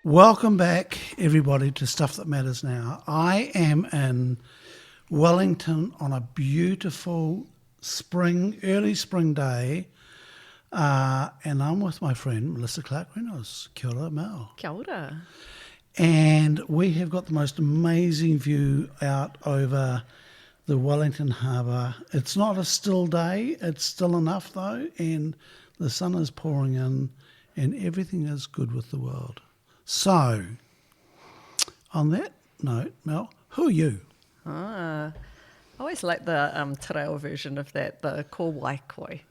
Welcome back, everybody, to Stuff That Matters Now. I am in Wellington on a beautiful early spring day, and I'm with my friend Melissa Clark-Reynolds. Kia ora, Mel. Kia ora. And we have got the most amazing view out over the Wellington Harbour. It's not a still day, it's still enough though, and the sun is pouring in, and everything is good with the world. So, on that note, Mel, who are you? I always like the te reo version of that, the ko wai koi.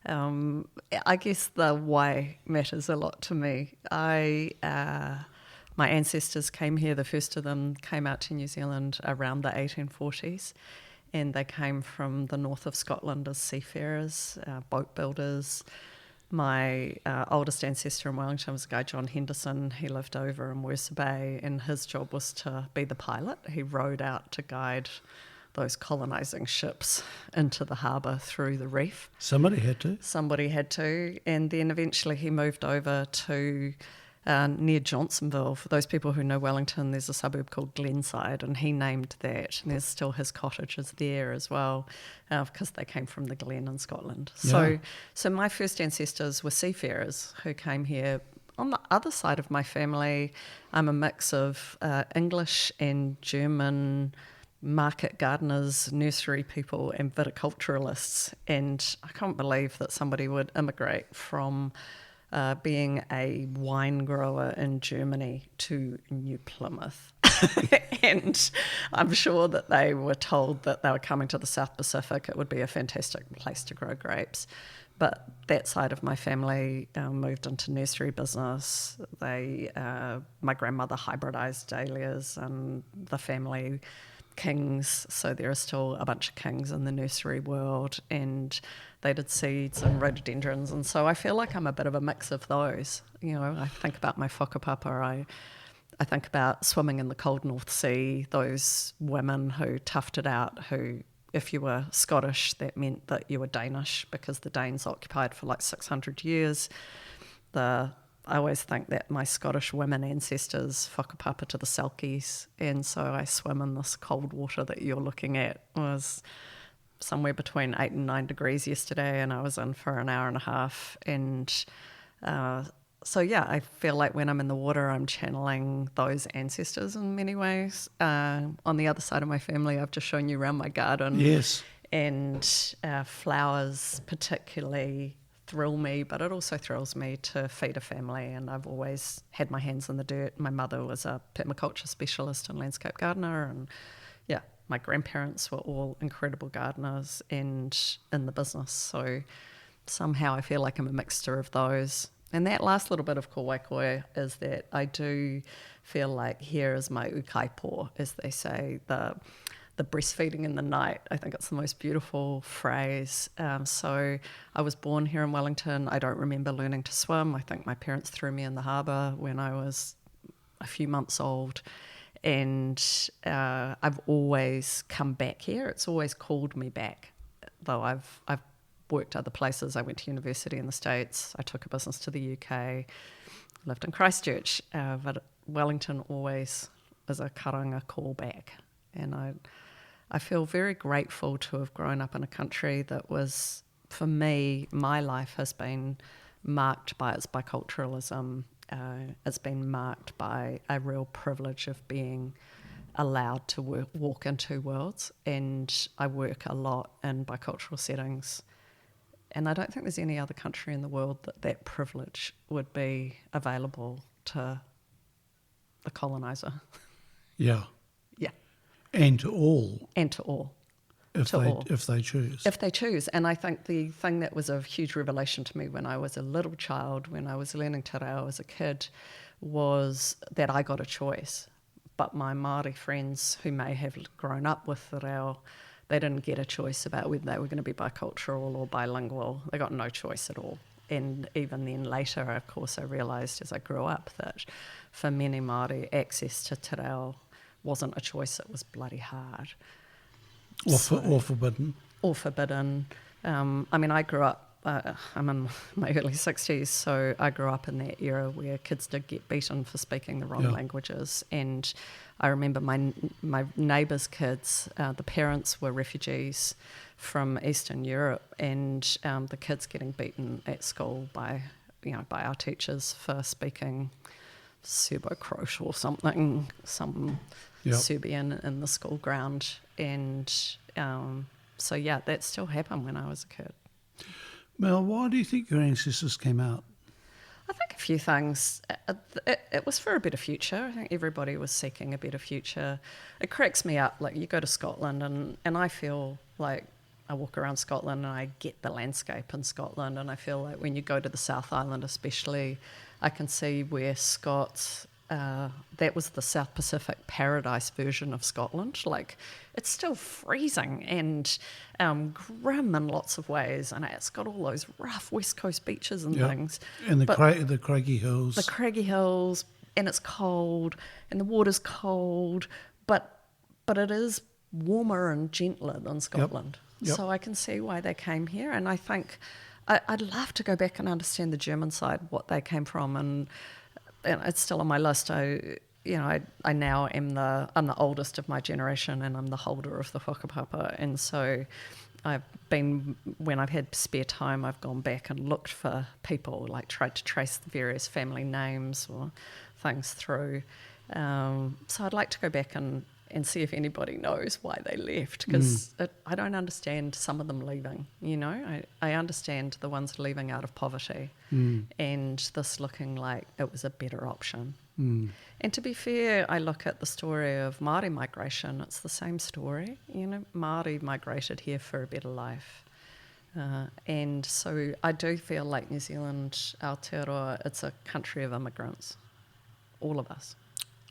I guess the why matters a lot to me. My ancestors came here, the first of them came out to New Zealand around the 1840s, and they came from the north of Scotland as seafarers, boat builders. My oldest ancestor in Wellington was a guy, John Henderson. He lived over in Wersa Bay, and his job was to be the pilot. He rowed out to guide those colonising ships into the harbour through the reef. Somebody had to. And then eventually he moved over to near Johnsonville. For those people who know Wellington, there's a suburb called Glenside, and he named that. And there's still his cottages there as well, because they came from the Glen in Scotland. Yeah. So my first ancestors were seafarers who came here. On the other side of my family, I'm a mix of English and German market gardeners, nursery people, and viticulturalists. And I can't believe that somebody would immigrate from being a wine grower in Germany to New Plymouth. And I'm sure that they were told that they were coming to the South Pacific. It would be a fantastic place to grow grapes. But that side of my family moved into nursery business. My grandmother hybridized dahlias, and the family kings, so there are still a bunch of kings in the nursery world, and they did seeds and rhododendrons, and so I feel like I'm a bit of a mix of those. You know, I think about my whakapapa, I think about swimming in the cold North Sea, those women who toughed it out, who, if you were Scottish, that meant that you were Danish, because the Danes occupied for like 600 years. I always think that my Scottish women ancestors whakapapa to the Selkies, and so I swim in this cold water that you're looking at. It was somewhere between 8 and 9 degrees yesterday, and I was in for an hour and a half. And so yeah, I feel like when I'm in the water, I'm channeling those ancestors in many ways. On the other side of my family, I've just shown you around my garden. Yes. And flowers particularly thrill me, but it also thrills me to feed a family, and I've always had my hands in the dirt. My mother was a permaculture specialist and landscape gardener, and yeah, my grandparents were all incredible gardeners and in the business, so somehow I feel like I'm a mixture of those. And that last little bit of ko wai koi is that I do feel like here is my ukaipo, as they say, the breastfeeding in the night. I think it's the most beautiful phrase. So I was born here in Wellington. I don't remember learning to swim. I think my parents threw me in the harbour when I was a few months old. And I've always come back here. It's always called me back, though I've worked other places. I went to university in the States. I took a business to the UK, lived in Christchurch. But Wellington always is a karanga callback. And I feel very grateful to have grown up in a country that was, for me, my life has been marked by its biculturalism. It's been marked by a real privilege of being allowed to walk in two worlds, and I work a lot in bicultural settings. And I don't think there's any other country in the world that privilege would be available to the coloniser. Yeah. Yeah. And to all. If they choose. If they choose. And I think the thing that was a huge revelation to me when I was a little child, when I was learning te reo as a kid, was that I got a choice. But my Māori friends who may have grown up with te reo, they didn't get a choice about whether they were going to be bicultural or bilingual. They got no choice at all. And even then later, of course, I realised as I grew up that for many Māori, access to te reo wasn't a choice, it was bloody hard. Or forbidden. Or forbidden. I mean, I grew up I'm in my early 60s, so I grew up in that era where kids did get beaten for speaking the wrong Yeah. languages. And I remember my neighbours' kids, the parents were refugees from Eastern Europe, and the kids getting beaten at school by our teachers for speaking Serbo-Croat or something, some Yep. Serbian in the school ground. And so, yeah, that still happened when I was a kid. Mel, why do you think your ancestors came out? I think a few things. It was for a better future. I think everybody was seeking a better future. It cracks me up. Like, you go to Scotland and I feel like I walk around Scotland and I get the landscape in Scotland, and I feel like when you go to the South Island especially, I can see where Scots, that was the South Pacific paradise version of Scotland. Like, it's still freezing and grim in lots of ways, and it's got all those rough West Coast beaches and Yep. things. And the But craggy hills. the craggy hills, and it's cold, and the water's cold, but it is warmer and gentler than Scotland. Yep. So I can see why they came here, and I think I'd love to go back and understand the German side, what they came from, and it's still on my list. I now I'm the oldest of my generation, and I'm the holder of the whakapapa, and so when I've had spare time, I've gone back and looked for people, like tried to trace the various family names or things through. So I'd like to go back and see if anybody knows why they left, because I don't understand some of them leaving. I understand the ones leaving out of poverty, and this looking like it was a better option. And to be fair, I look at the story of Māori migration, it's the same story. Māori migrated here for a better life. And so I do feel like New Zealand, Aotearoa, it's a country of immigrants, all of us.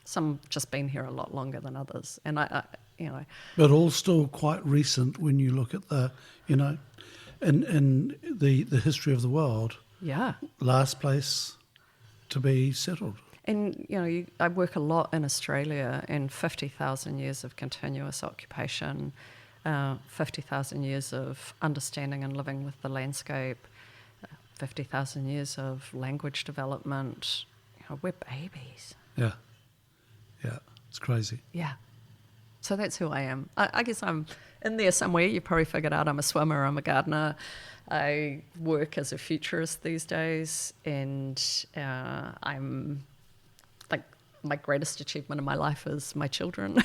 Some just been here a lot longer than others. And But all still quite recent when you look at the, in the history of the world, yeah. last place to be settled. And, I work a lot in Australia, and 50,000 years of continuous occupation, 50,000 years of understanding and living with the landscape, 50,000 years of language development. We're babies. Yeah. Yeah. It's crazy. Yeah. So that's who I am. I guess I'm in there somewhere. You probably figured out I'm a swimmer, I'm a gardener. I work as a futurist these days, and I'm like, my greatest achievement in my life is my children.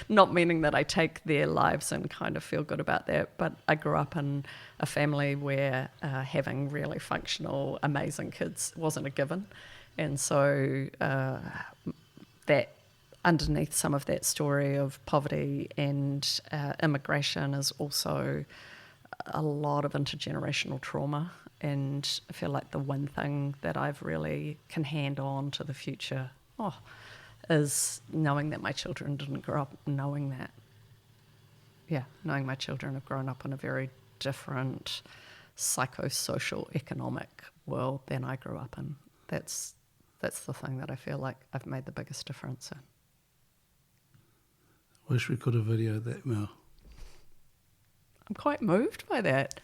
Not meaning that I take their lives and kind of feel good about that, but I grew up in a family where having really functional, amazing kids wasn't a given. And so that underneath some of that story of poverty and immigration is also a lot of intergenerational trauma. And I feel like the one thing that I've really can hand on to the future is knowing that my children didn't grow up knowing that. Yeah, knowing my children have grown up in a very different psychosocial economic world than I grew up in. That's the thing that I feel like I've made the biggest difference in. Wish we could have videoed that, Mel. I'm quite moved by that.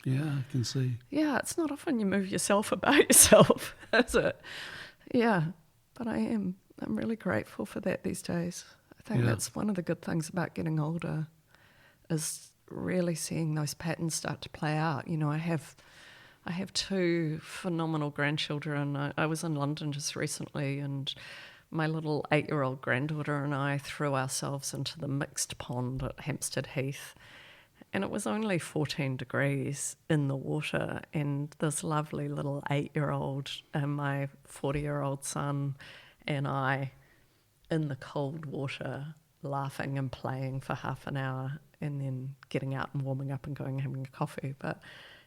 Yeah, I can see. Yeah, it's not often you move yourself about yourself, is it? Yeah, but I am. I'm really grateful for that these days. I think that's one of the good things about getting older, is really seeing those patterns start to play out. I have two phenomenal grandchildren. I was in London just recently, and my little 8-year-old granddaughter and I threw ourselves into the mixed pond at Hampstead Heath. And it was only 14 degrees in the water, and this lovely little 8-year-old and my 40-year-old son and I in the cold water laughing and playing for half an hour, and then getting out and warming up and going and having a coffee. But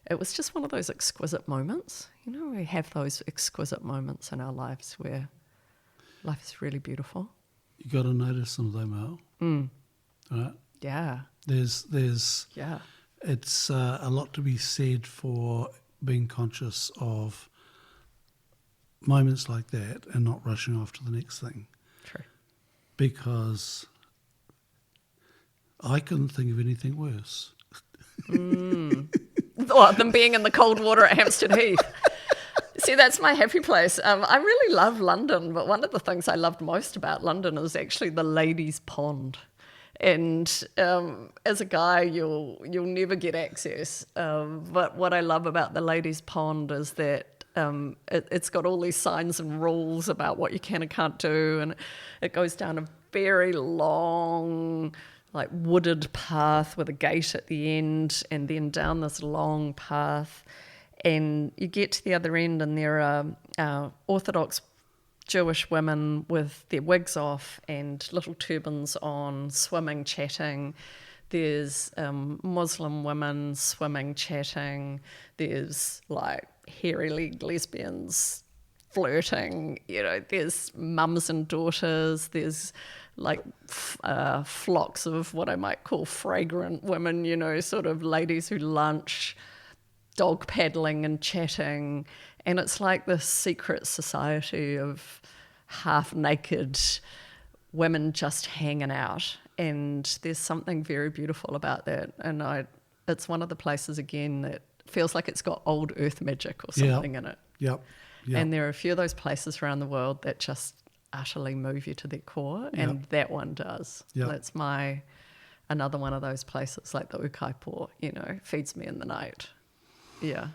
it was just one of those exquisite moments. We have those exquisite moments in our lives where life is really beautiful. You got to notice them though, Mel. Right? Yeah. There's Yeah. It's a lot to be said for being conscious of moments like that and not rushing off to the next thing. True. Because I couldn't think of anything worse. than being in the cold water at Hampstead Heath. See, that's my happy place. I really love London, but one of the things I loved most about London is actually the ladies' pond. And as a guy, you'll never get access. But what I love about the ladies' pond is that it's got all these signs and rules about what you can and can't do, and it goes down a very long, like wooded path with a gate at the end, and then down this long path, and you get to the other end, and there are Orthodox Jewish women with their wigs off and little turbans on, swimming, chatting. There's Muslim women swimming, chatting. There's like hairy-legged lesbians flirting. There's mums and daughters. There's like flocks of what I might call fragrant women, sort of ladies who lunch, dog paddling and chatting. And it's like this secret society of half-naked women just hanging out. And there's something very beautiful about that. And it's one of the places, again, that feels like it's got old earth magic or something in it. Yep. And there are a few of those places around the world that just utterly move you to their core, and that one does. Yep. That's another one of those places, like the Ukaipo, feeds me in the night. Yeah.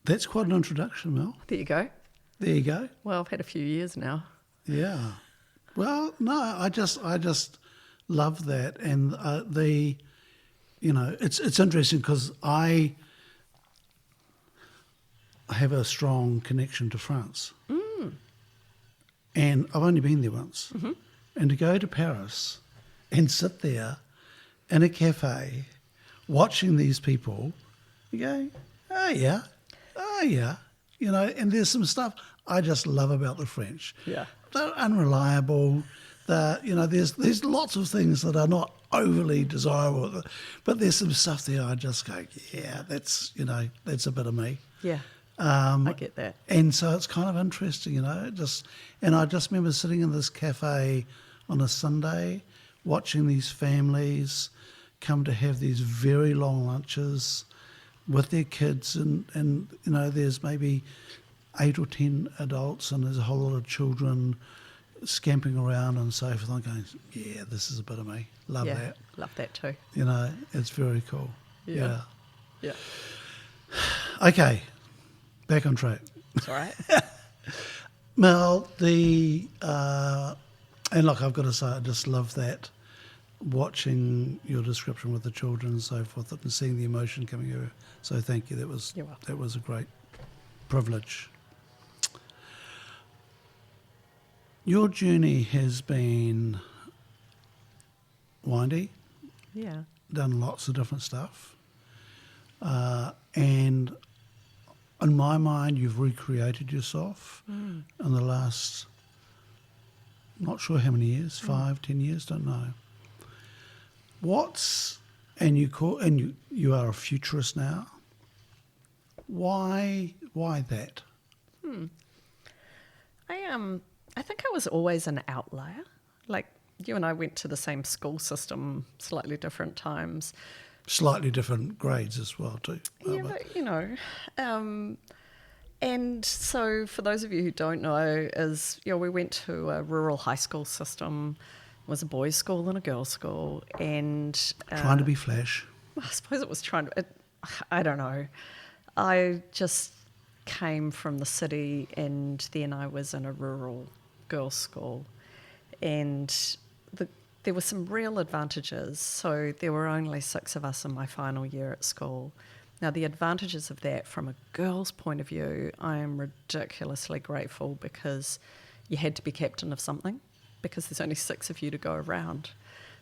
That's quite an introduction, Mel. There you go. There you go. Well, I've had a few years now. Yeah. Well, no, I just love that, and it's interesting because I have a strong connection to France, and I've only been there once, and to go to Paris and sit there in a cafe watching these people, you go, oh yeah, and there's some stuff I just love about the French. Yeah. They're unreliable. There's lots of things that are not overly desirable, but there's some stuff there I just go, yeah, that's a bit of me. Yeah. I get that. And so it's kind of interesting, and I just remember sitting in this cafe on a Sunday, watching these families come to have these very long lunches with their kids, and there's maybe 8 or 10 adults, and there's a whole lot of children scamping around and so forth. I'm going, yeah, this is a bit of me. Love that. Love that too. It's very cool. Yeah. Okay, back on track. That's all right. Mel, and look, I've got to say, I just love that, watching your description with the children and so forth, and seeing the emotion coming over. So thank you. That was a great privilege. Your journey has been windy. Yeah. Done lots of different stuff. And in my mind, you've recreated yourself in the last, not sure how many years, 5, 10 years, don't know. You are a futurist now. Why that? I think I was always an outlier. Like, you and I went to the same school system, slightly different times. Slightly different grades as well, too. Yeah, but and so for those of you who don't know, we went to a rural high school system. It was a boys' school and a girls' school, and trying to be flash. I suppose it was I don't know. I just came from the city, and then I was in a rural girls' school, and there were some real advantages. So there were only 6 of us in my final year at school. Now, the advantages of that from a girl's point of view, I am ridiculously grateful, because you had to be captain of something, because there's only 6 of you to go around.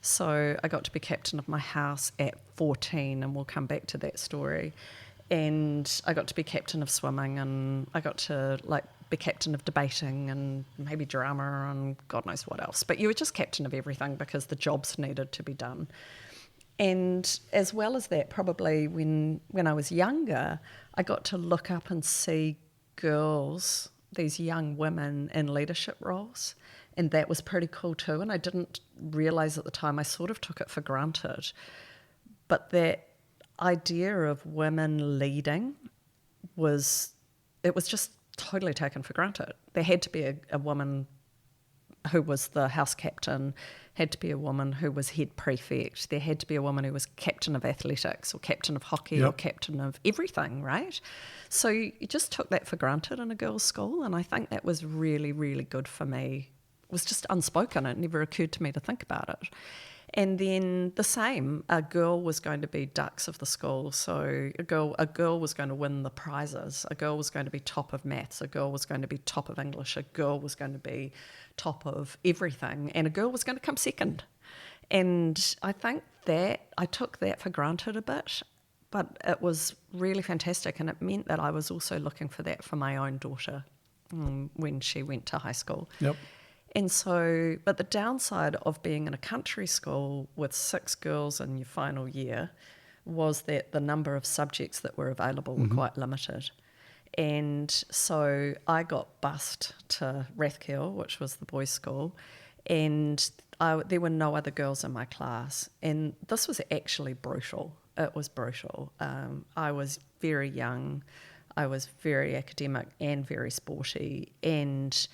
So I got to be captain of my house at 14, and we'll come back to that story. And I got to be captain of swimming, and I got to be captain of debating and maybe drama and God knows what else. But you were just captain of everything because the jobs needed to be done. And as well as that, probably when I was younger, I got to look up and see girls, these young women in leadership roles. And that was pretty cool too. And I didn't realise at the time, I sort of took it for granted. But that idea of women leading was just totally taken for granted. There had to be a woman who was the house captain, had to be a woman who was head prefect, there had to be a woman who was captain of athletics or captain of hockey or captain of everything, right? So you just took that for granted in a girls' school, and I think that was really, really good for me. It was just unspoken. It never occurred to me to think about it. And then the same, a girl was going to be dux of the school. So a girl was going to win the prizes. A girl was going to be top of maths. A girl was going to be top of English. A girl was going to be top of everything. And a girl was going to come second. And I think that I took that for granted a bit, but it was really fantastic. And it meant that I was also looking for that for my own daughter when she went to high school. Yep. And so, but the downside of being in a country school with 6 girls in your final year was that the number of subjects that were available were quite limited. And so I got bused to Rathkill, which was the boys' school, and there were no other girls in my class. And this was actually brutal. It was brutal. I was very young. I was very academic and very sporty, and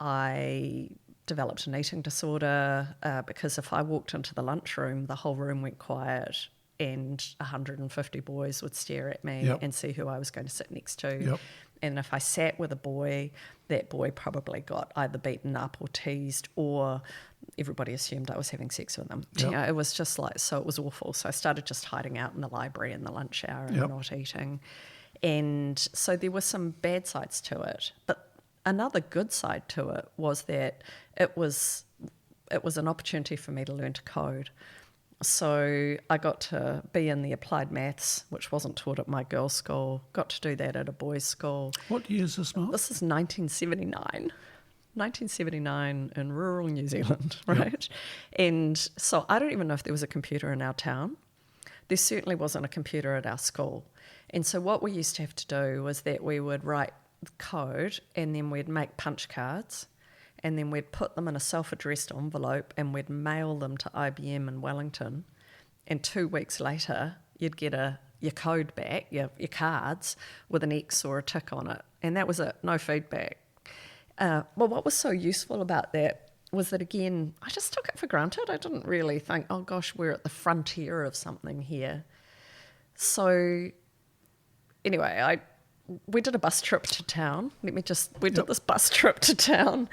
I developed an eating disorder because if I walked into the lunchroom, the whole room went quiet and 150 boys would stare at me and see who I was going to sit next to. Yep. And if I sat with a boy, that boy probably got either beaten up or teased, or everybody assumed I was having sex with them. Yep. You know, it was just like, so it was awful. So I started just hiding out in the library in the lunch hour and not eating. And so there were some bad sides to it. But another good side to it was that it was an opportunity for me to learn to code. So I got to be in the applied maths, which wasn't taught at my girls' school. Got to do that at a boys' school. What year is this, Mark? This is 1979. 1979 in rural New Zealand, right? And so I don't even know if there was a computer in our town. There certainly wasn't a computer at our school. And so what we used to have to do was that we would write code, and then we'd make punch cards, and then we'd put them in a self-addressed envelope and we'd mail them to IBM in Wellington, and 2 weeks later you'd get your code back, your cards, with an X or a tick on it, and that was it, no feedback. Well, what was so useful about that was that, again, I just took it for granted. I didn't really think, oh gosh, we're at the frontier of something here. So anyway, we did a bus trip to town. We did this bus trip to town.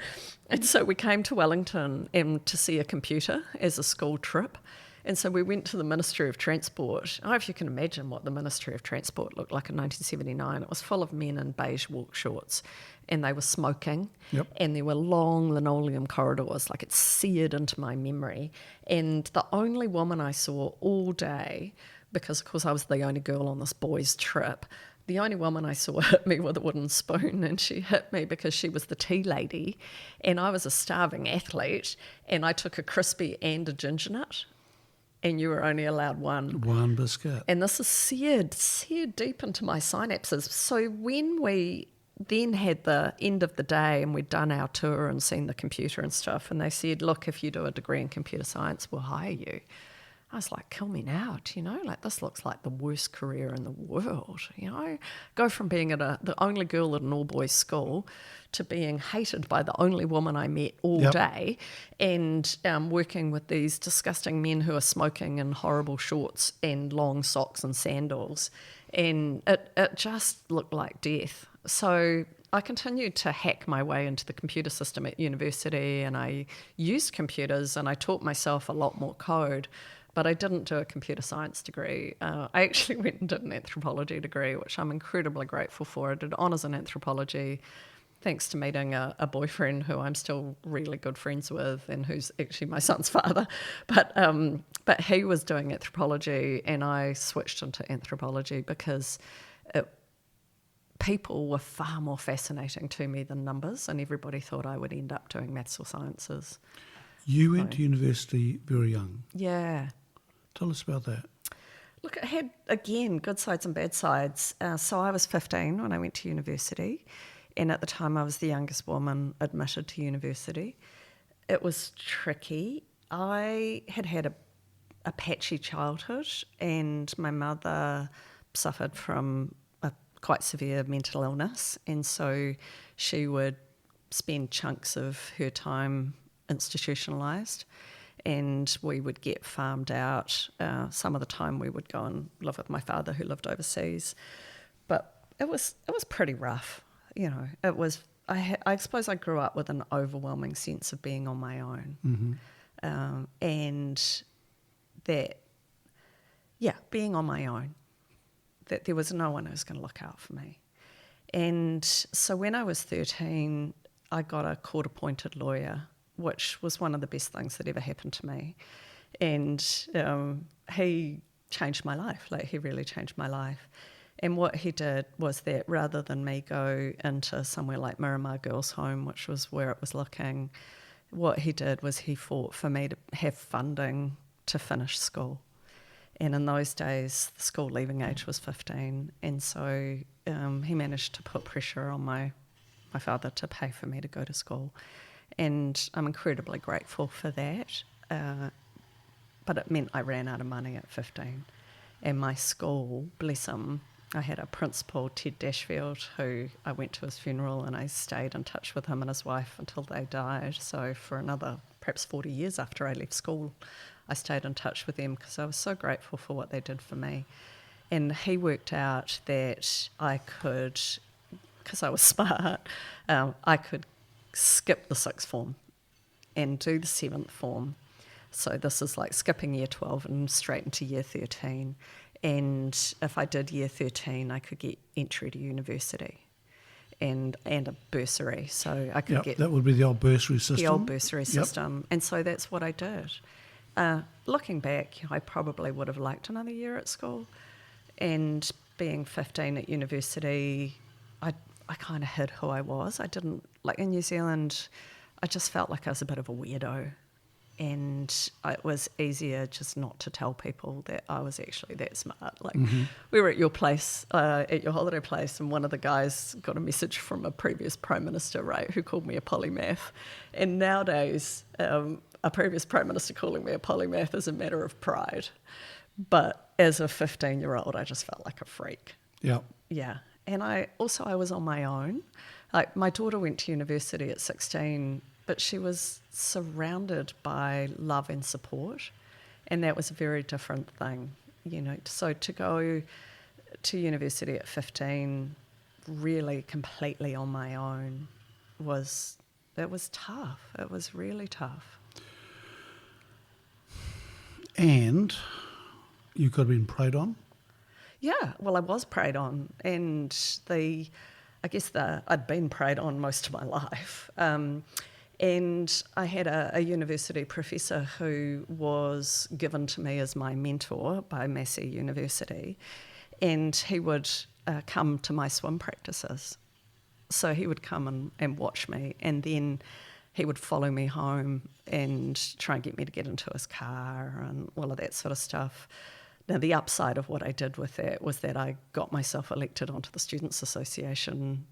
And so we came to Wellington to see a computer as a school trip. And so we went to the Ministry of Transport. I don't know if you can imagine what the Ministry of Transport looked like in 1979. It was full of men in beige walk shorts, and they were smoking. Yep. And there were long linoleum corridors, like it's seared into my memory. And the only woman I saw all day, because of course I was the only girl on this boys' trip, the only woman I saw hit me with a wooden spoon, and she hit me because she was the tea lady, and I was a starving athlete, and I took a crispy and a ginger nut, and you were only allowed one. One biscuit. And this is seared deep into my synapses. So when we then had the end of the day and we'd done our tour and seen the computer and stuff, and they said, look, if you do a degree in computer science, we'll hire you. I was like, kill me now, like this looks like the worst career in the world, Go from being at the only girl at an all-boys school to being hated by the only woman I met all day, and working with these disgusting men who are smoking in horrible shorts and long socks and sandals, and it just looked like death. So I continued to hack my way into the computer system at university, and I used computers and I taught myself a lot more code. But I didn't do a computer science degree. I actually went and did an anthropology degree, which I'm incredibly grateful for. I did honours in anthropology, thanks to meeting a boyfriend who I'm still really good friends with, and who's actually my son's father. But he was doing anthropology, and I switched into anthropology because people were far more fascinating to me than numbers, and everybody thought I would end up doing maths or sciences. You went to university very young. Yeah. Tell us about that. Look, it had, again, good sides and bad sides. So I was 15 when I went to university, and at the time I was the youngest woman admitted to university. It was tricky. I had a patchy childhood, and my mother suffered from a quite severe mental illness, and so she would spend chunks of her time institutionalised, and we would get farmed out. Some of the time we would go and live with my father, who lived overseas, but it was pretty rough. You know, it was. I suppose I grew up with an overwhelming sense of being on my own, and that, being on my own, that there was no one who was going to look out for me. And so when I was 13, I got a court-appointed lawyer, which was one of the best things that ever happened to me. And he changed my life. Like, he really changed my life. And what he did was that rather than me go into somewhere like Miramar Girls' Home, which was where it was looking, what he did was he fought for me to have funding to finish school. And in those days, the school leaving age was 15. And so he managed to put pressure on my father to pay for me to go to school. And I'm incredibly grateful for that. But it meant I ran out of money at 15. And my school, bless him, I had a principal, Ted Dashfield, who I went to his funeral, and I stayed in touch with him and his wife until they died. So for another perhaps 40 years after I left school, I stayed in touch with them because I was so grateful for what they did for me. And he worked out that I could, because I was smart, I could skip the sixth form and do the seventh form. So this is like skipping year 12 and straight into year 13. And if I did year 13, I could get entry to university and a bursary. So I could get... That would be the old bursary system. The old bursary system. And so that's what I did. Looking back, I probably would have liked another year at school. And being 15 at university, I kind of hid who I was. I didn't... Like, in New Zealand, I just felt like I was a bit of a weirdo. And it was easier just not to tell people that I was actually that smart. Like, we were at your place, at your holiday place, and one of the guys got a message from a previous Prime Minister, right, who called me a polymath. And nowadays, a previous Prime Minister calling me a polymath is a matter of pride. But as a 15-year-old, I just felt like a freak. Yeah. Yeah. And I was on my own. Like, my daughter went to university at 16, but she was surrounded by love and support, and that was a very different thing, you know. So to go to university at 15, really completely on my own, was tough. It was really tough. And you could have been preyed on? Yeah, well, I was preyed on, and I'd been preyed on most of my life. And I had a university professor who was given to me as my mentor by Massey University, and he would come to my swim practices. So he would come and watch me, and then he would follow me home and try and get me to get into his car and all of that sort of stuff. Now, the upside of what I did with that was that I got myself elected onto the Students' Association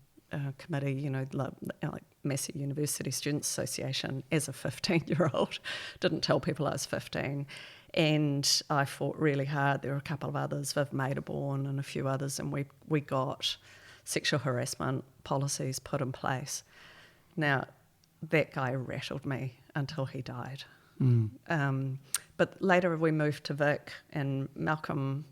committee, you know, like Massey University Students' Association, as a 15-year-old. Didn't tell people I was 15. And I fought really hard. There were a couple of others, Viv Maderborn and a few others, and we got sexual harassment policies put in place. Now, that guy rattled me until he died. But later we moved to Vic, and Malcolm,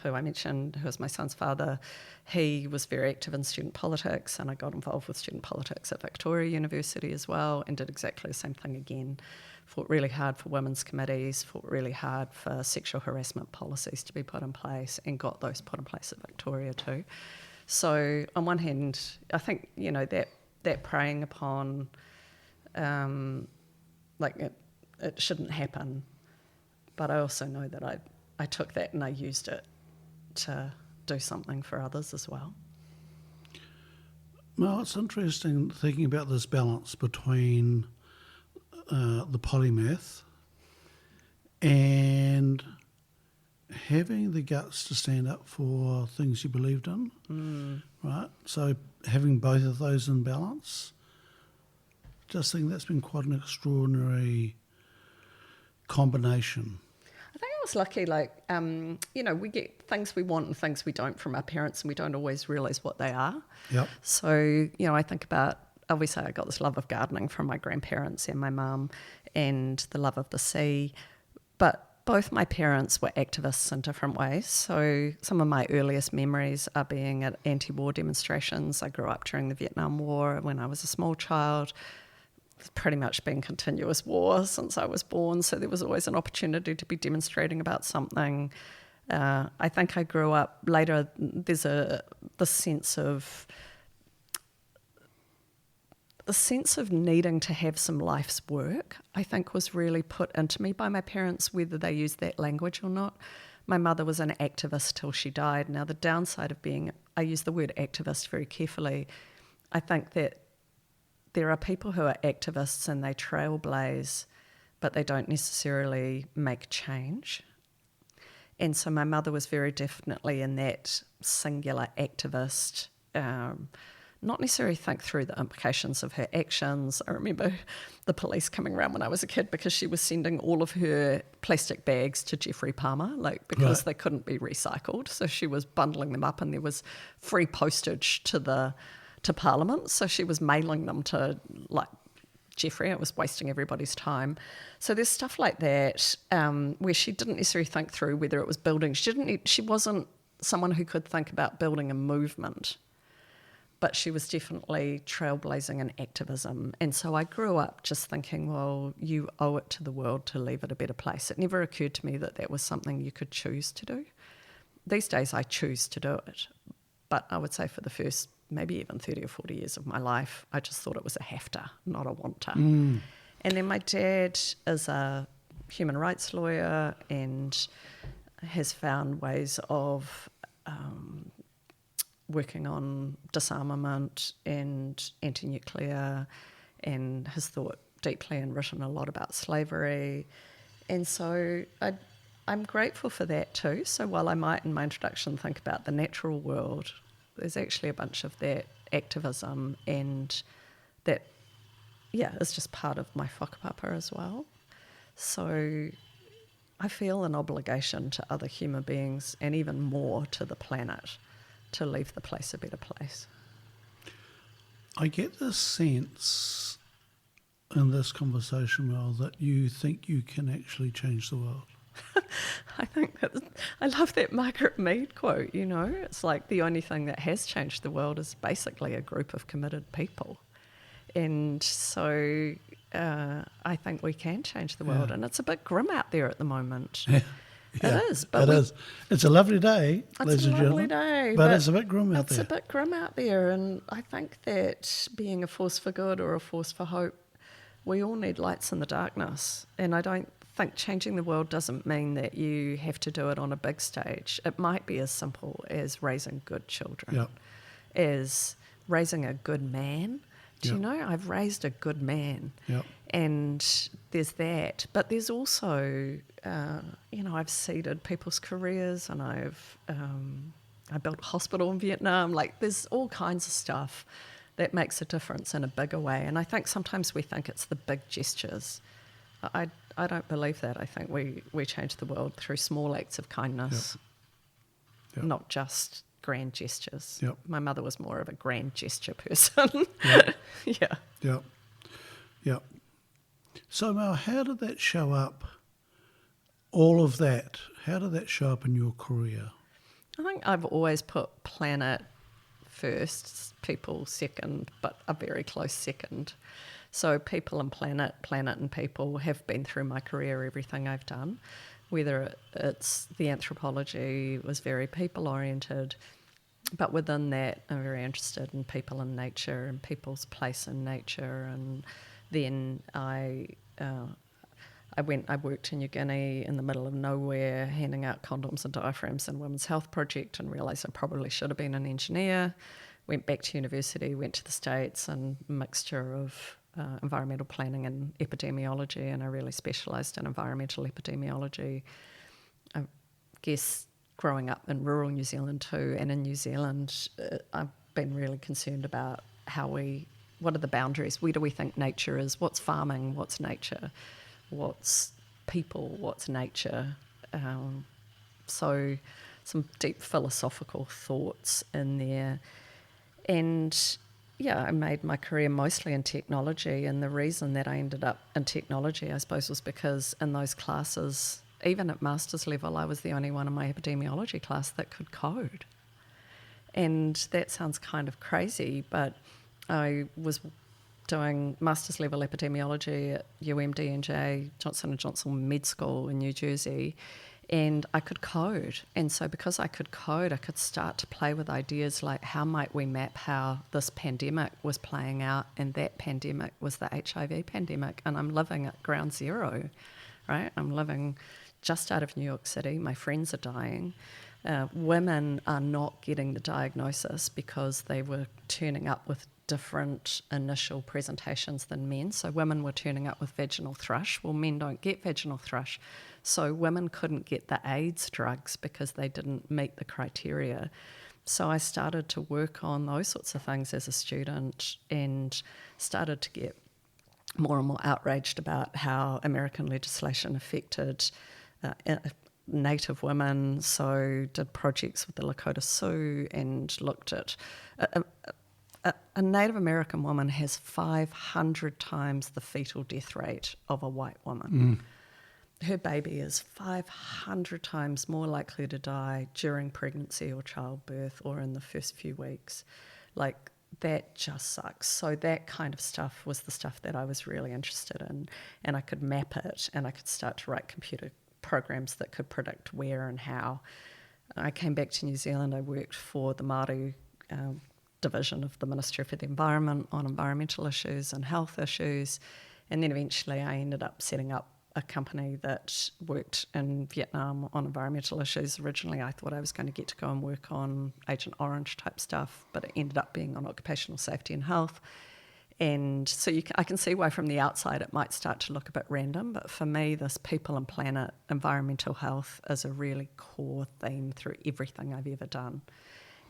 who I mentioned, who was my son's father, he was very active in student politics, and I got involved with student politics at Victoria University as well, and did exactly the same thing again. Fought really hard for women's committees, fought really hard for sexual harassment policies to be put in place, and got those put in place at Victoria too. So on one hand, I think, you know, that preying upon, like it shouldn't happen, but I also know that I took that and I used it to do something for others as well. Well, it's interesting thinking about this balance between the polymath and having the guts to stand up for things you believed in, right? So having both of those in balance, just think that's been quite an extraordinary combination. I think it was lucky. Like, we get things we want and things we don't from our parents, and we don't always realise what they are. Yep. So, I think about, obviously I got this love of gardening from my grandparents and my mum, and the love of the sea. But both my parents were activists in different ways. So some of my earliest memories are being at anti-war demonstrations. I grew up during the Vietnam War when I was a small child. It's pretty much been continuous war since I was born, so there was always an opportunity to be demonstrating about something. I think I grew up later, there's the sense of needing to have some life's work, I think, was really put into me by my parents, whether they used that language or not. My mother was an activist till she died. Now, the downside of I use the word activist very carefully. I think that there are people who are activists and they trailblaze, but they don't necessarily make change. And so my mother was very definitely in that singular activist, not necessarily think through the implications of her actions. I remember the police coming around when I was a kid because she was sending all of her plastic bags to Jeffrey Palmer, because Right. they couldn't be recycled. So she was bundling them up, and there was free postage to Parliament. So she was mailing them to Jeffrey. It was wasting everybody's time. So there's stuff like that where she didn't necessarily think through whether it was building. She wasn't someone who could think about building a movement, but she was definitely trailblazing in activism. And so I grew up just thinking, well, you owe it to the world to leave it a better place. It never occurred to me that that was something you could choose to do. These days I choose to do it. But I would say for the first maybe even 30 or 40 years of my life, I just thought it was a have-to, not a want-to. And then my dad is a human rights lawyer and has found ways of working on disarmament and anti-nuclear, and has thought deeply and written a lot about slavery. And so I'm grateful for that too. So while I might in my introduction think about the natural world, there's actually a bunch of that activism, and that, is just part of my whakapapa as well. So I feel an obligation to other human beings, and even more to the planet, to leave the place a better place. I get the sense in this conversation, Mel, that you think you can actually change the world. I think I love that Margaret Mead quote, It's like the only thing that has changed the world is basically a group of committed people. And so I think we can change the world. Yeah. And it's a bit grim out there at the moment. Yeah. It is. But it is. It's a lovely day, ladies and gentlemen. Day, but it's a bit grim out there. It's a bit grim out there. And I think that being a force for good or a force for hope, we all need lights in the darkness. And I don't think changing the world doesn't mean that you have to do it on a big stage. It might be as simple as raising good children, Yep. as raising a good man. Do you Yep. know, I've raised a good man. Yep. And there's that. But there's also, I've seeded people's careers, and I built a hospital in Vietnam. There's all kinds of stuff that makes a difference in a bigger way. And I think sometimes we think it's the big gestures. I don't believe that. I think we change the world through small acts of kindness, Yep. not just grand gestures. Yep. My mother was more of a grand gesture person. Yep. Yeah. Yep. Yep. So, Mel, how did that show up? All of that, how did that show up in your career? I think I've always put planet first, people second, but a very close second. So people and planet and people have been through my career, everything I've done, whether it's the anthropology was very people-oriented, but within that I'm very interested in people and nature and people's place in nature. And then I worked in New Guinea in the middle of nowhere, handing out condoms and diaphragms in Women's Health Project, and realised I probably should have been an engineer. Went back to university, went to the States, and a mixture of environmental planning and epidemiology, and I really specialised in environmental epidemiology. I guess growing up in rural New Zealand too, and in New Zealand, I've been really concerned about what are the boundaries? Where do we think nature is? What's farming? What's nature? What's people? What's nature? So some deep philosophical thoughts in there. And yeah, I made my career mostly in technology. And the reason that I ended up in technology, I suppose, was because in those classes, even at master's level, I was the only one in my epidemiology class that could code. And that sounds kind of crazy, but I was doing master's level epidemiology at UMD&J, Johnson & Johnson Med School in New Jersey, and I could code. And so because I could code, I could start to play with ideas like how might we map how this pandemic was playing out, and that pandemic was the HIV pandemic, and I'm living at ground zero, right? I'm living just out of New York City. My friends are dying. Women are not getting the diagnosis because they were turning up with different initial presentations than men. So women were turning up with vaginal thrush. Well, men don't get vaginal thrush. So women couldn't get the AIDS drugs because they didn't meet the criteria. So I started to work on those sorts of things as a student and started to get more and more outraged about how American legislation affected Native women. So did projects with the Lakota Sioux and looked at a Native American woman has 500 times the fetal death rate of a white woman. Her baby is 500 times more likely to die during pregnancy or childbirth or in the first few weeks. Like, that just sucks. So that kind of stuff was the stuff that I was really interested in, and I could map it, and I could start to write computer programs that could predict where and how. I came back to New Zealand. I worked for the Māori division of the Ministry for the Environment on environmental issues and health issues, and then eventually I ended up setting up a company that worked in Vietnam on environmental issues. Originally I thought I was going to get to go and work on Agent Orange type stuff, but it ended up being on occupational safety and health. And so I can see why from the outside it might start to look a bit random, but for me, this people and planet, environmental health is a really core theme through everything I've ever done.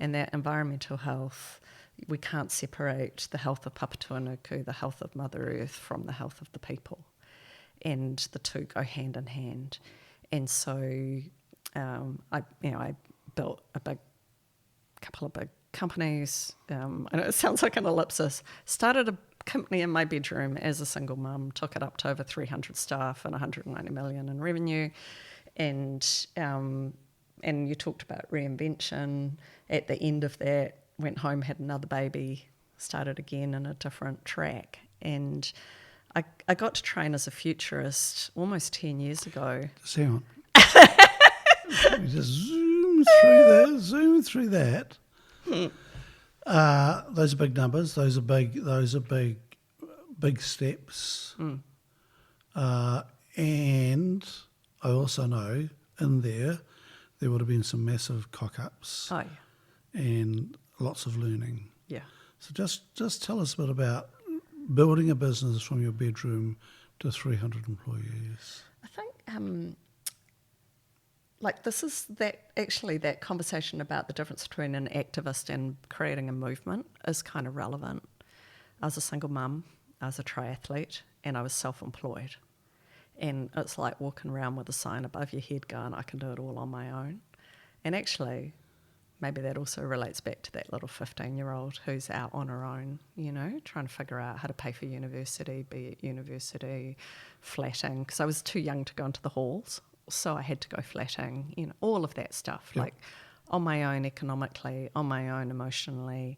And that environmental health, we can't separate the health of Papatūānuku, the health of Mother Earth, from the health of the people. And the two go hand in hand. And so I built a couple of big companies. I know it sounds like an ellipsis. Started a company in my bedroom as a single mum, took it up to over 300 staff and 190 million in revenue. And you talked about reinvention. At the end of that, went home, had another baby, started again in a different track. And I got to train as a futurist almost 10 years ago. Just hang on. We just zoom through that. Those are big numbers. Those are big steps. And I also know in there would have been some massive cock-ups. Oh, yeah. And lots of learning. Yeah. So just tell us a bit about building a business from your bedroom to 300 employees. I think this is that conversation about the difference between an activist and creating a movement is kind of relevant. I was a single mum, I was a triathlete, and I was self-employed. And it's like walking around with a sign above your head going, I can do it all on my own. And actually, maybe that also relates back to that little 15-year-old who's out on her own, trying to figure out how to pay for university, be at university, flatting, because I was too young to go into the halls, so I had to go flatting, all of that stuff, yep. like on my own economically, on my own emotionally,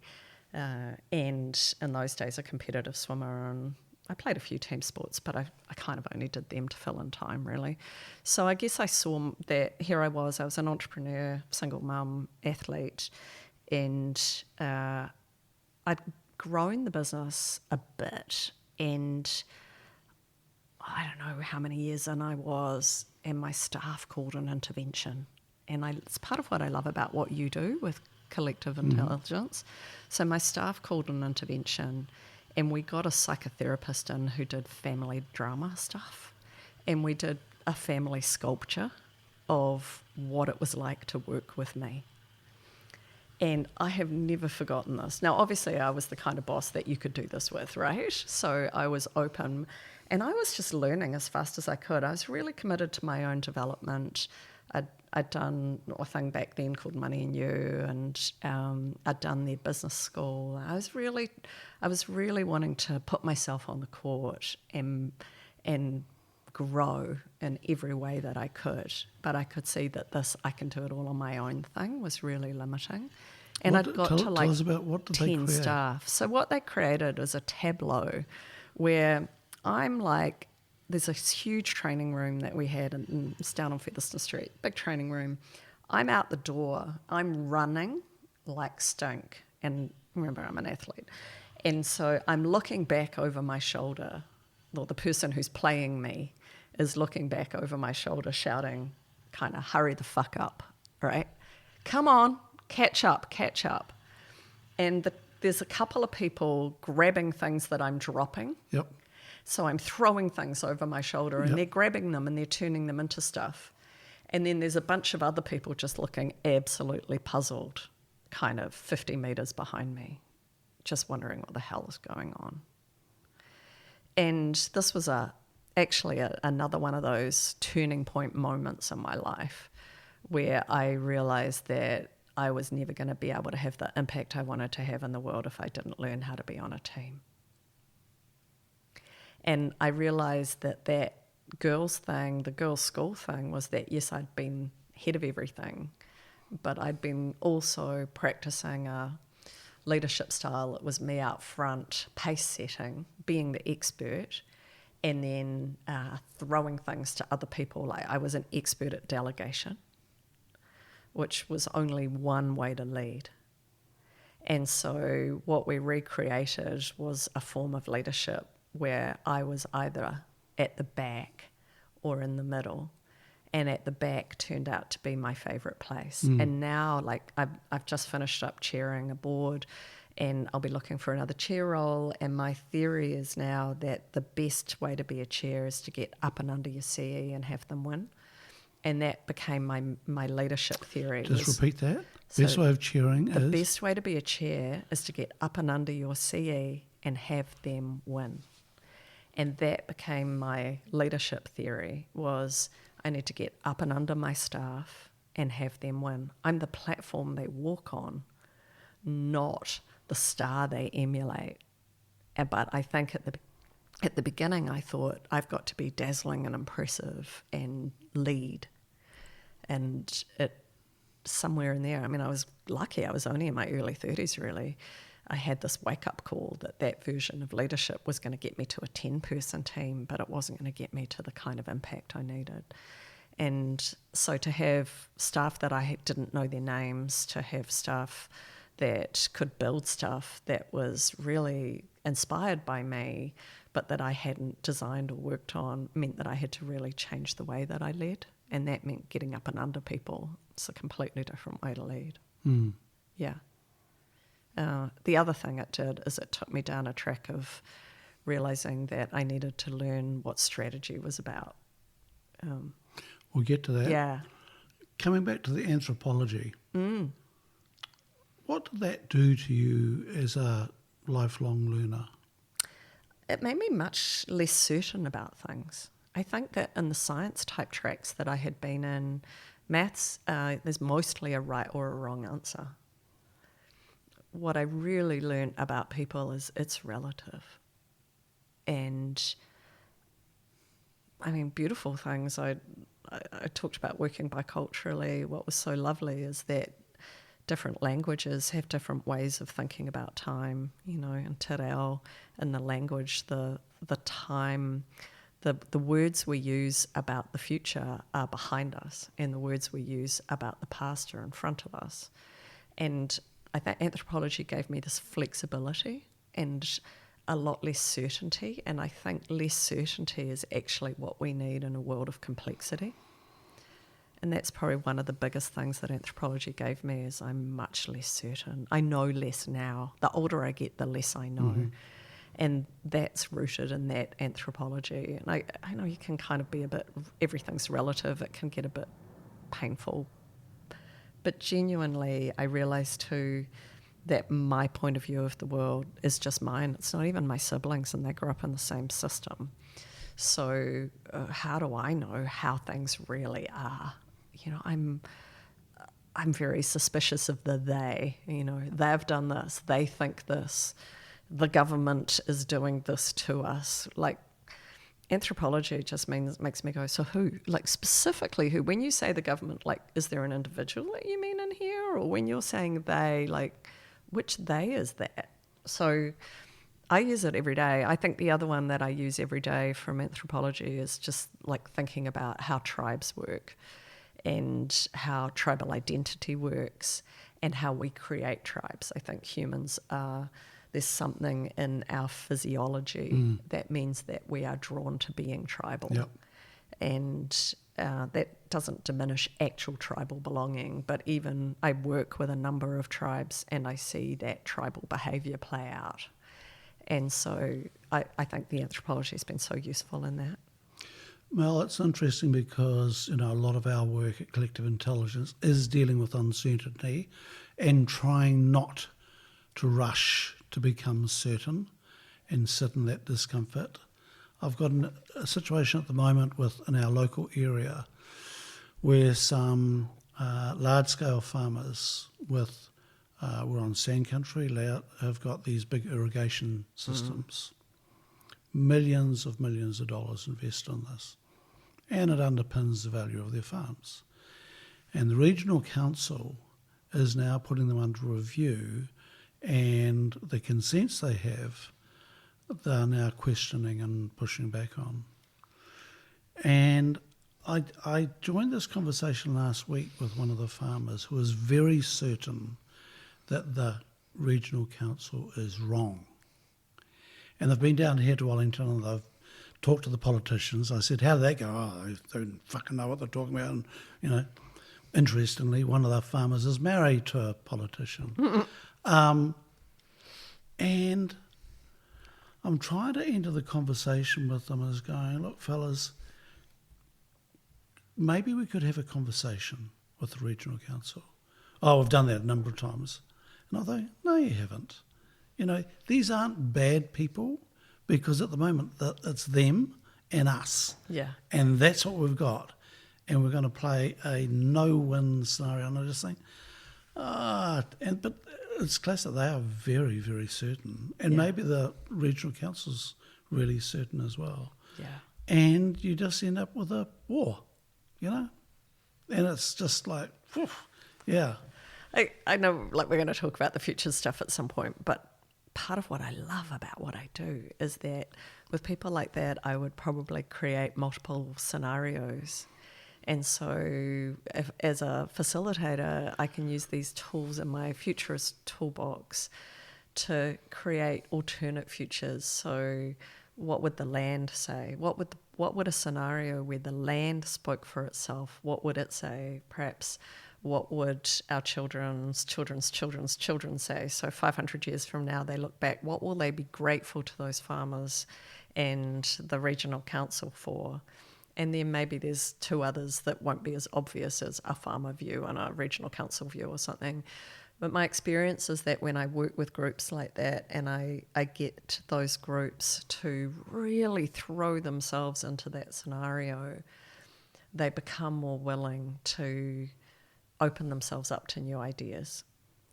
and in those days a competitive swimmer, and I played a few team sports, but I kind of only did them to fill in time, really. So I guess I saw that here I was an entrepreneur, single mum, athlete, and I'd grown the business a bit, and I don't know how many years in I was, and my staff called an intervention. And it's part of what I love about what you do with collective intelligence. So my staff called an intervention, and we got a psychotherapist in who did family drama stuff. And we did a family sculpture of what it was like to work with me. And I have never forgotten this. Now, obviously, I was the kind of boss that you could do this with, right? So I was open. And I was just learning as fast as I could. I was really committed to my own development. I'd done a thing back then called Money and You, and I'd done their business school. I was really wanting to put myself on the court and grow in every way that I could. But I could see that this I can do it all on my own thing was really limiting. And I'd got to like tell us about what did they 10 create? staff. So what they created is a tableau where I'm like, there's a huge training room that we had, and it's down on Featherston Street, big training room. I'm out the door, I'm running like stink. And remember, I'm an athlete. And so I'm looking back over my shoulder, or the person who's playing me is looking back over my shoulder shouting, kind of, hurry the fuck up, right? Come on, catch up. And there's a couple of people grabbing things that I'm dropping. Yep. So I'm throwing things over my shoulder and they're grabbing them and they're turning them into stuff. And then there's a bunch of other people just looking absolutely puzzled, kind of 50 meters behind me, just wondering what the hell is going on. And this was actually another one of those turning point moments in my life where I realized that I was never going to be able to have the impact I wanted to have in the world if I didn't learn how to be on a team. And I realized that girls thing, the girls' school thing, was that, yes, I'd been head of everything, but I'd been also practicing a leadership style that was me out front, pace setting, being the expert, and then throwing things to other people. Like I was an expert at delegation, which was only one way to lead. And so what we recreated was a form of leadership where I was either at the back or in the middle, and at the back turned out to be my favourite place. And now, like, I've just finished up chairing a board, and I'll be looking for another chair role, and my theory is now that the best way to be a chair is to get up and under your CE and have them win. And that became my leadership theory. Just repeat that. So best way of cheering the is? best way to be a chair is to get up and under your CE and have them win. And that became my leadership theory, was I need to get up and under my staff and have them win. I'm the platform they walk on, not the star they emulate. But I think at the beginning I thought I've got to be dazzling and impressive and lead. And it somewhere in there, I mean, I was lucky. I was only in my early 30s, really. I had this wake-up call that version of leadership was going to get me to a 10-person team, but it wasn't going to get me to the kind of impact I needed. And so to have staff that I didn't know their names, to have staff that could build stuff that was really inspired by me, but that I hadn't designed or worked on, meant that I had to really change the way that I led. And that meant getting up and under people. It's a completely different way to lead. Yeah. The other thing it did is it took me down a track of realizing that I needed to learn what strategy was about. We'll get to that. Yeah. Coming back to the anthropology, what did that do to you as a lifelong learner? It made me much less certain about things. I think that in the science type tracks that I had been in, maths, there's mostly a right or a wrong answer. What I really learned about people is it's relative. And I mean, beautiful things. I talked about working biculturally. What was so lovely is that different languages have different ways of thinking about time. You know, in Te Reo, in the language, the time, the words we use about the future are behind us, and the words we use about the past are in front of us. And I think anthropology gave me this flexibility and a lot less certainty, and I think less certainty is actually what we need in a world of complexity. And that's probably one of the biggest things that anthropology gave me, is I'm much less certain. I know less now. The older I get, the less I know. And that's rooted in that anthropology. And I know you can kind of be a bit, everything's relative, it can get a bit painful. But genuinely, I realised too that my point of view of the world is just mine. It's not even my siblings, and they grew up in the same system. So how do I know how things really are? You know, I'm very suspicious of the they. You know, they've done this, they think this, the government is doing this to us. Like, anthropology just makes me go, so who? Like, specifically who? When you say the government, like, is there an individual that you mean in here? Or when you're saying they, like, which they is that? So I use it every day. I think the other one that I use every day from anthropology is just like thinking about how tribes work and how tribal identity works and how we create tribes. I think humans are, there's something in our physiology that means that we are drawn to being tribal. Yep. And that doesn't diminish actual tribal belonging, but even I work with a number of tribes and I see that tribal behaviour play out. And so I think the anthropology has been so useful in that. Well, it's interesting because, you know, a lot of our work at Collective Intelligence is dealing with uncertainty and trying not to rush to become certain and sit in that discomfort. I've got a situation at the moment in our local area where some large-scale farmers we're on sand country, have got these big irrigation systems. Millions of dollars invested in this, and it underpins the value of their farms. And the regional council is now putting them under review, and the consents they have, they are now questioning and pushing back on. And I joined this conversation last week with one of the farmers who was very certain that the regional council is wrong. And they've been down here to Wellington and they've talked to the politicians. I said, how did that go? Oh, they don't fucking know what they're talking about. And, you know, interestingly, one of the farmers is married to a politician. And I'm trying to enter the conversation with them as going, look, fellas, maybe we could have a conversation with the regional council. Oh, we've done that a number of times. And I think, no, you haven't. You know, these aren't bad people because at the moment it's them and us. Yeah. And that's what we've got. And we're going to play a no-win scenario. And I just think, but it's classic. They are very, very certain. And maybe the regional council's really certain as well. Yeah. And you just end up with a war, you know? And it's just like, whew, yeah. I know, like, we're going to talk about the future stuff at some point, but part of what I love about what I do is that with people like that, I would probably create multiple scenarios. And so as a facilitator, I can use these tools in my futurist toolbox to create alternate futures. So what would the land say? What would a scenario where the land spoke for itself, what would it say? Perhaps what would our children's children say? So 500 years from now, they look back, what will they be grateful to those farmers and the regional council for? And then maybe there's two others that won't be as obvious as a farmer view and a regional council view or something. But my experience is that when I work with groups like that and I get those groups to really throw themselves into that scenario, they become more willing to open themselves up to new ideas.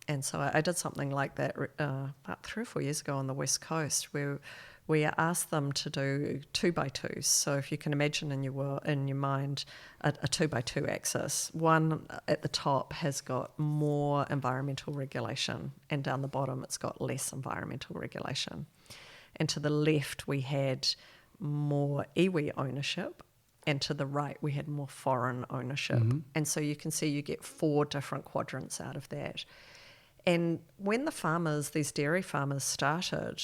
And so I did something like that about 3 or 4 years ago on the West Coast where we asked them to do 2x2s. So if you can imagine in your mind a 2x2 axis, one at the top has got more environmental regulation and down the bottom it's got less environmental regulation. And to the left we had more iwi ownership and to the right we had more foreign ownership. Mm-hmm. And so you can see you get 4 different quadrants out of that. And when these dairy farmers started,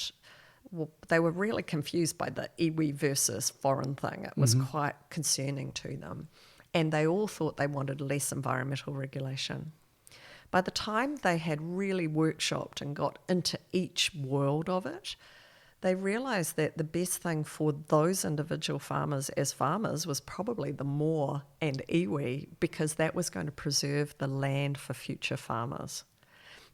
well, they were really confused by the iwi versus foreign thing. It was quite concerning to them. And they all thought they wanted less environmental regulation. By the time they had really workshopped and got into each world of it, they realised that the best thing for those individual farmers as farmers was probably the moa and iwi, because that was going to preserve the land for future farmers.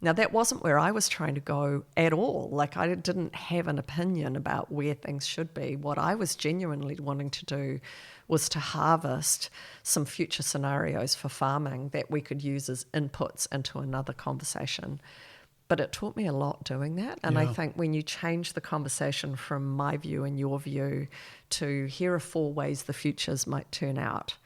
Now, that wasn't where I was trying to go at all. Like, I didn't have an opinion about where things should be. What I was genuinely wanting to do was to harvest some future scenarios for farming that we could use as inputs into another conversation. But it taught me a lot doing that. And I think when you change the conversation from my view and your view to here are 4 ways the futures might turn out.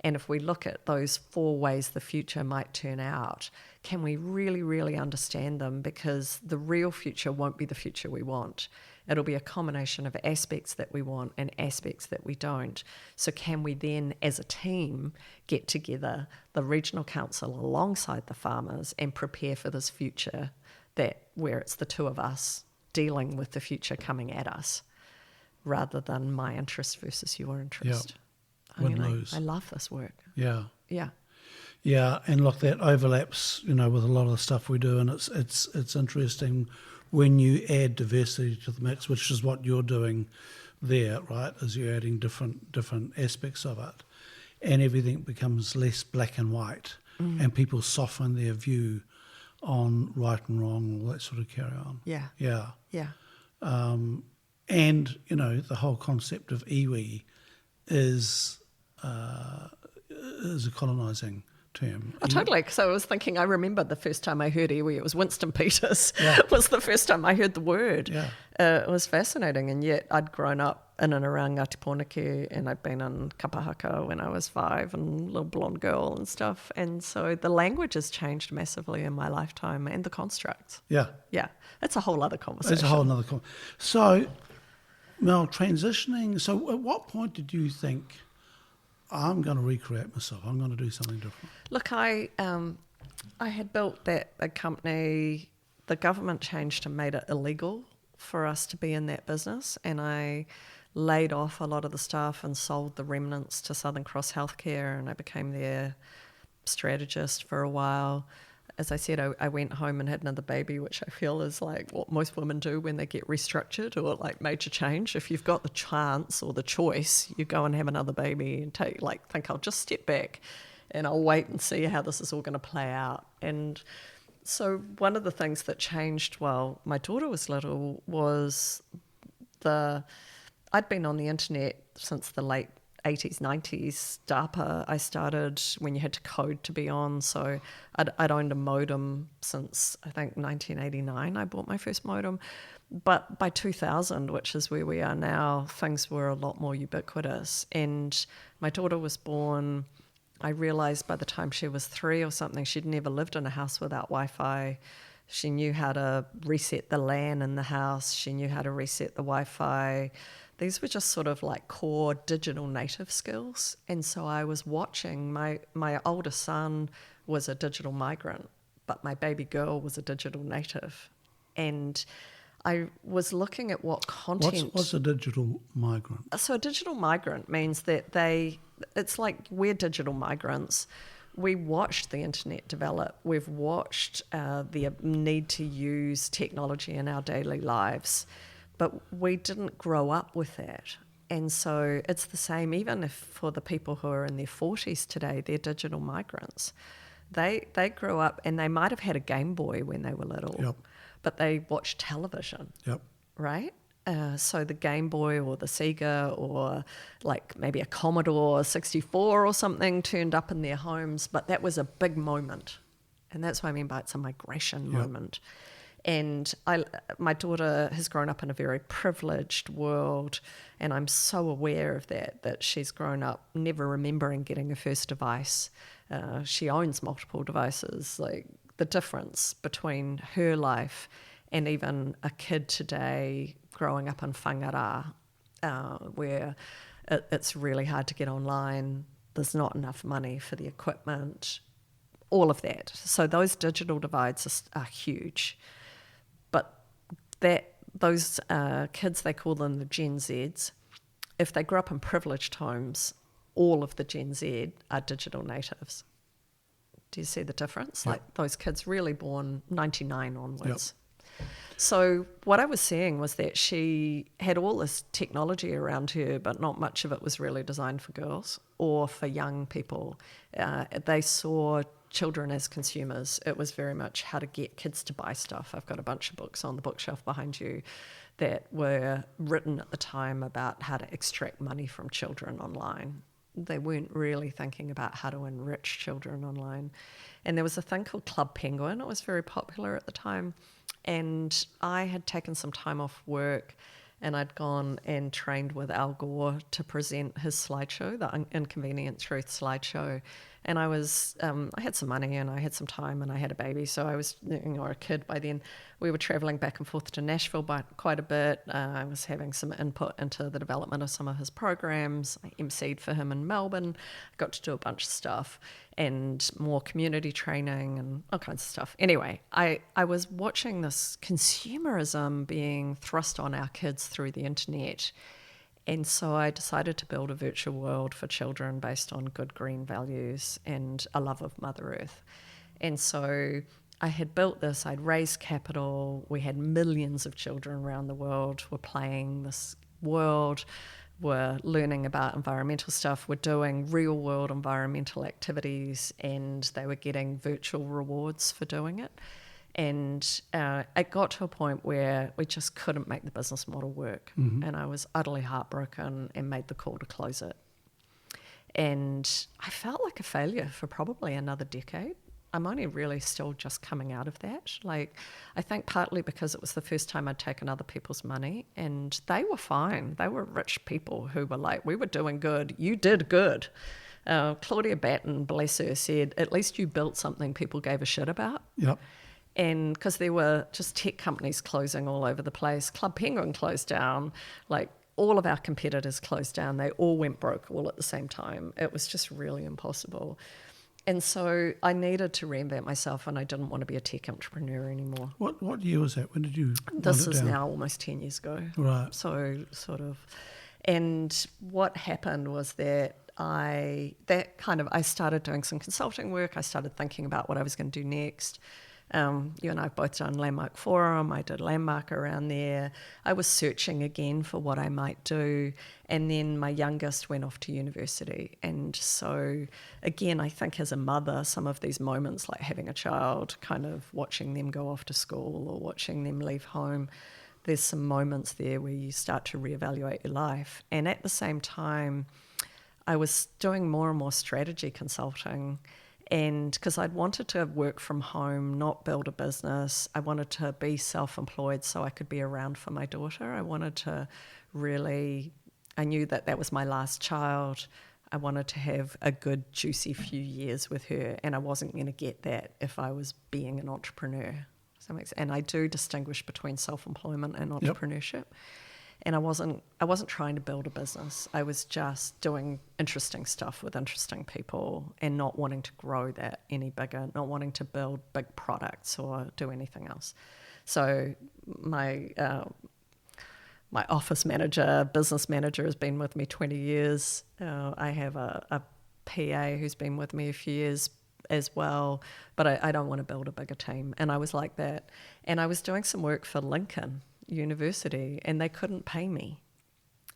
And if we look at those 4 ways the future might turn out, can we really, really understand them? Because the real future won't be the future we want. It'll be a combination of aspects that we want and aspects that we don't. So can we then, as a team, get together, the regional council alongside the farmers, and prepare for this future where it's the 2 of us dealing with the future coming at us, rather than my interest versus your interest. Win-lose. I love this work. Yeah. Yeah. Yeah, and look, that overlaps, with a lot of the stuff we do, and it's interesting when you add diversity to the mix, which is what you're doing there, right? As you're adding different aspects of it, and everything becomes less black and white, and people soften their view on right and wrong, all that sort of carry on. Yeah. Yeah. Yeah. And the whole concept of iwi is a colonising term. Oh, totally. Because I was thinking, I remember the first time I heard iwi, it was Winston Peters. Yeah. was the first time I heard the word. Yeah. It was fascinating, and yet I'd grown up in and around Ngāti Pōneke, and I'd been in Kapahaka when I was 5 and little blonde girl and stuff. And so the language has changed massively in my lifetime, and the constructs. Yeah. Yeah. It's a whole other conversation. It's a whole other So, Mel, transitioning, so at what point did you think, I'm going to recreate myself, I'm going to do something different? Look, I had built a company. The government changed and made it illegal for us to be in that business, and I laid off a lot of the staff and sold the remnants to Southern Cross Healthcare, and I became their strategist for a while. As I said, I went home and had another baby, which I feel is like what most women do when they get restructured or like major change. If you've got the chance or the choice, you go and have another baby and think I'll just step back and I'll wait and see how this is all going to play out. And so one of the things that changed while my daughter was little was I'd been on the internet since the late 80s, 90s. DARPA, I started when you had to code to be on. So I'd owned a modem since, I think, 1989. I bought my first modem. But by 2000, which is where we are now, things were a lot more ubiquitous. And my daughter was born. I realised by the time she was 3 or something, she'd never lived in a house without Wi-Fi. She knew how to reset the LAN in the house. She knew how to reset the Wi-Fi. These were just sort of like core digital native skills. And so I was watching, my older son was a digital migrant, but my baby girl was a digital native. And I was looking at what content... What's a digital migrant? So a digital migrant means that it's like we're digital migrants. We watched the internet develop. We've watched the need to use technology in our daily lives. But we didn't grow up with that. And so it's the same, even if for the people who are in their 40s today, they're digital migrants. They grew up and they might have had a Game Boy when they were little, Yep. but they watched television, Yep. right? So the Game Boy or the Sega or like maybe a Commodore 64 or something turned up in their homes, but that was a big moment. And that's what I mean by it's a migration moment. And my daughter has grown up in a very privileged world, and I'm so aware of that she's grown up never remembering getting a first device. She owns multiple devices. Like the difference between her life and even a kid today growing up in whangara, where it's really hard to get online, there's not enough money for the equipment, all of that. So those digital divides are huge. But those kids, they call them the Gen Zs, if they grew up in privileged homes, all of the Gen Z are digital natives. Do you see the difference? Yep. Like those kids really born 99 onwards. Yep. So what I was seeing was that she had all this technology around her, but not much of it was really designed for girls or for young people. They saw children as consumers. It was very much how to get kids to buy stuff. I've got a bunch of books on the bookshelf behind you that were written at the time about how to extract money from children online. They weren't really thinking about how to enrich children online. And there was a thing called Club Penguin. It was very popular at the time. And I had taken some time off work, and I'd gone and trained with Al Gore to present his slideshow, the Inconvenient Truth slideshow. And I had some money and I had some time and I had a baby, so I was, a kid by then. We were traveling back and forth to Nashville by quite a bit. I was having some input into the development of some of his programs. I emceed for him in Melbourne. I got to do a bunch of stuff and more community training and all kinds of stuff. Anyway, I was watching this consumerism being thrust on our kids through the internet. And so I decided to build a virtual world for children based on good green values and a love of Mother Earth. And so I had built this, I'd raised capital, we had millions of children around the world were playing this world, were learning about environmental stuff, were doing real world environmental activities, and they were getting virtual rewards for doing it. And it got to a point where we just couldn't make the business model work. Mm-hmm. And I was utterly heartbroken and made the call to close it. And I felt like a failure for probably another decade. I'm only really still just coming out of that. Like, I think partly because it was the first time I'd taken other people's money, and they were fine. They were rich people who were like, we were doing good. You did good. Claudia Batten, bless her, said, at least you built something people gave a shit about. Yep. And because there were just tech companies closing all over the place, Club Penguin closed down, like all of our competitors closed down. They all went broke all at the same time. It was just really impossible. And so I needed to reinvent myself, and I didn't want to be a tech entrepreneur anymore. What year was that? When did you This is down? now almost 10 years ago. Right. So sort of. And what happened was that I started doing some consulting work. I started thinking about what I was going to do next. You and I have both done Landmark Forum. I did Landmark around there. I was searching again for what I might do. And then my youngest went off to university. And so, again, I think as a mother, some of these moments, like having a child, kind of watching them go off to school or watching them leave home, there's some moments there where you start to reevaluate your life. And at the same time, I was doing more and more strategy consulting. And because I'd wanted to work from home, not build a business, I wanted to be self-employed so I could be around for my daughter. I knew that was my last child. I wanted to have a good, juicy few years with her, and I wasn't going to get that if I was being an entrepreneur. Does that make sense? And I do distinguish between self-employment and entrepreneurship. Yep. And I wasn't trying to build a business. I was just doing interesting stuff with interesting people and not wanting to grow that any bigger, not wanting to build big products or do anything else. So my office manager, business manager has been with me 20 years. I have a PA who's been with me a few years as well, but I don't want to build a bigger team. And I was like that. And I was doing some work for Lincoln University, and they couldn't pay me.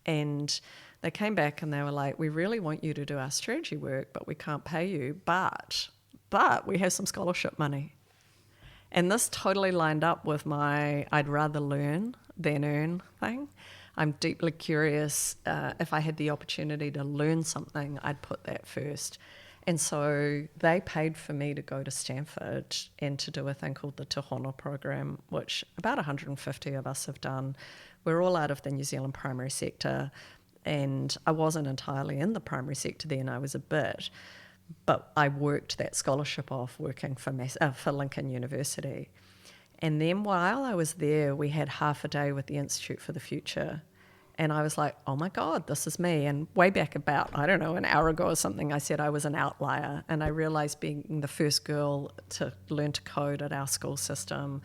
And they came back and they were like, we really want you to do our strategy work, but we can't pay you, but we have some scholarship money. And this totally lined up with my I'd rather learn than earn thing. I'm deeply curious. If I had the opportunity to learn something, I'd put that first. And so they paid for me to go to Stanford and to do a thing called the Te Hono program, which about 150 of us have done. We're all out of the New Zealand primary sector, and I wasn't entirely in the primary sector then, I was a bit, but I worked that scholarship off working for Lincoln University. And then while I was there, we had half a day with the Institute for the Future. And I was like, oh my God, this is me. And way back about, I don't know, an hour ago or something, I said I was an outlier. And I realized being the first girl to learn to code at our school system,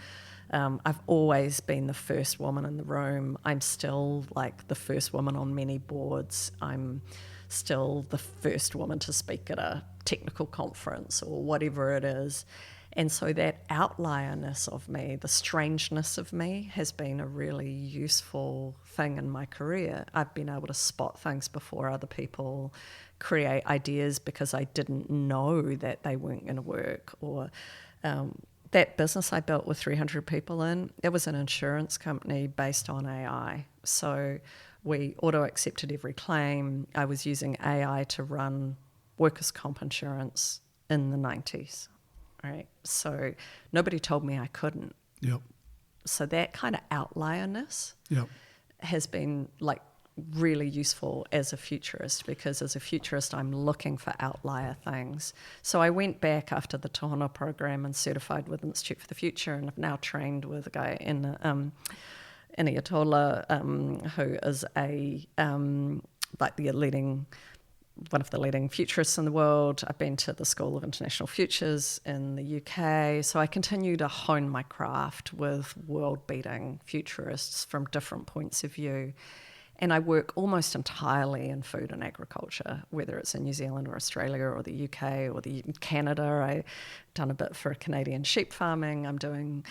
I've always been the first woman in the room. I'm still like the first woman on many boards. I'm still the first woman to speak at a technical conference or whatever it is. And so that outlierness of me, the strangeness of me, has been a really useful thing in my career. I've been able to spot things before other people, create ideas because I didn't know that they weren't going to work. Or that business I built with 300 people in, it was an insurance company based on AI. So we auto-accepted every claim. I was using AI to run workers' comp insurance in the 90s. Right. So nobody told me I couldn't. Yep. So that kind of outlierness Yep. has been like really useful as a futurist, because as a futurist, I'm looking for outlier things. So I went back after the Tohono program and certified with Institute for the Future, and have now trained with a guy in Atola, who is one of the leading futurists in the world. I've been to the School of International Futures in the UK. So I continue to hone my craft with world-beating futurists from different points of view. And I work almost entirely in food and agriculture, whether it's in New Zealand or Australia or the UK or Canada. I've done a bit for Canadian sheep farming. I'm doing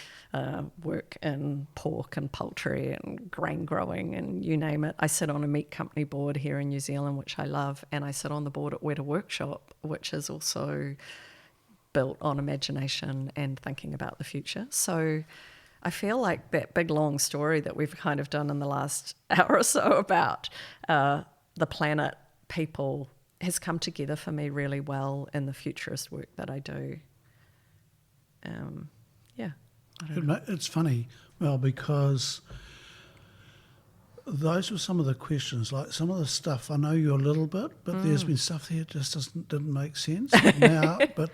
work in pork and poultry and grain growing and you name it. I sit on a meat company board here in New Zealand, which I love, and I sit on the board at Weta Workshop, which is also built on imagination and thinking about the future. So I feel like that big long story that we've kind of done in the last hour or so about the planet, people, has come together for me really well in the futurist work that I do. It's funny, well, because those were some of the questions. Like some of the stuff, I know you a little bit, but there's been stuff there that just didn't make sense. But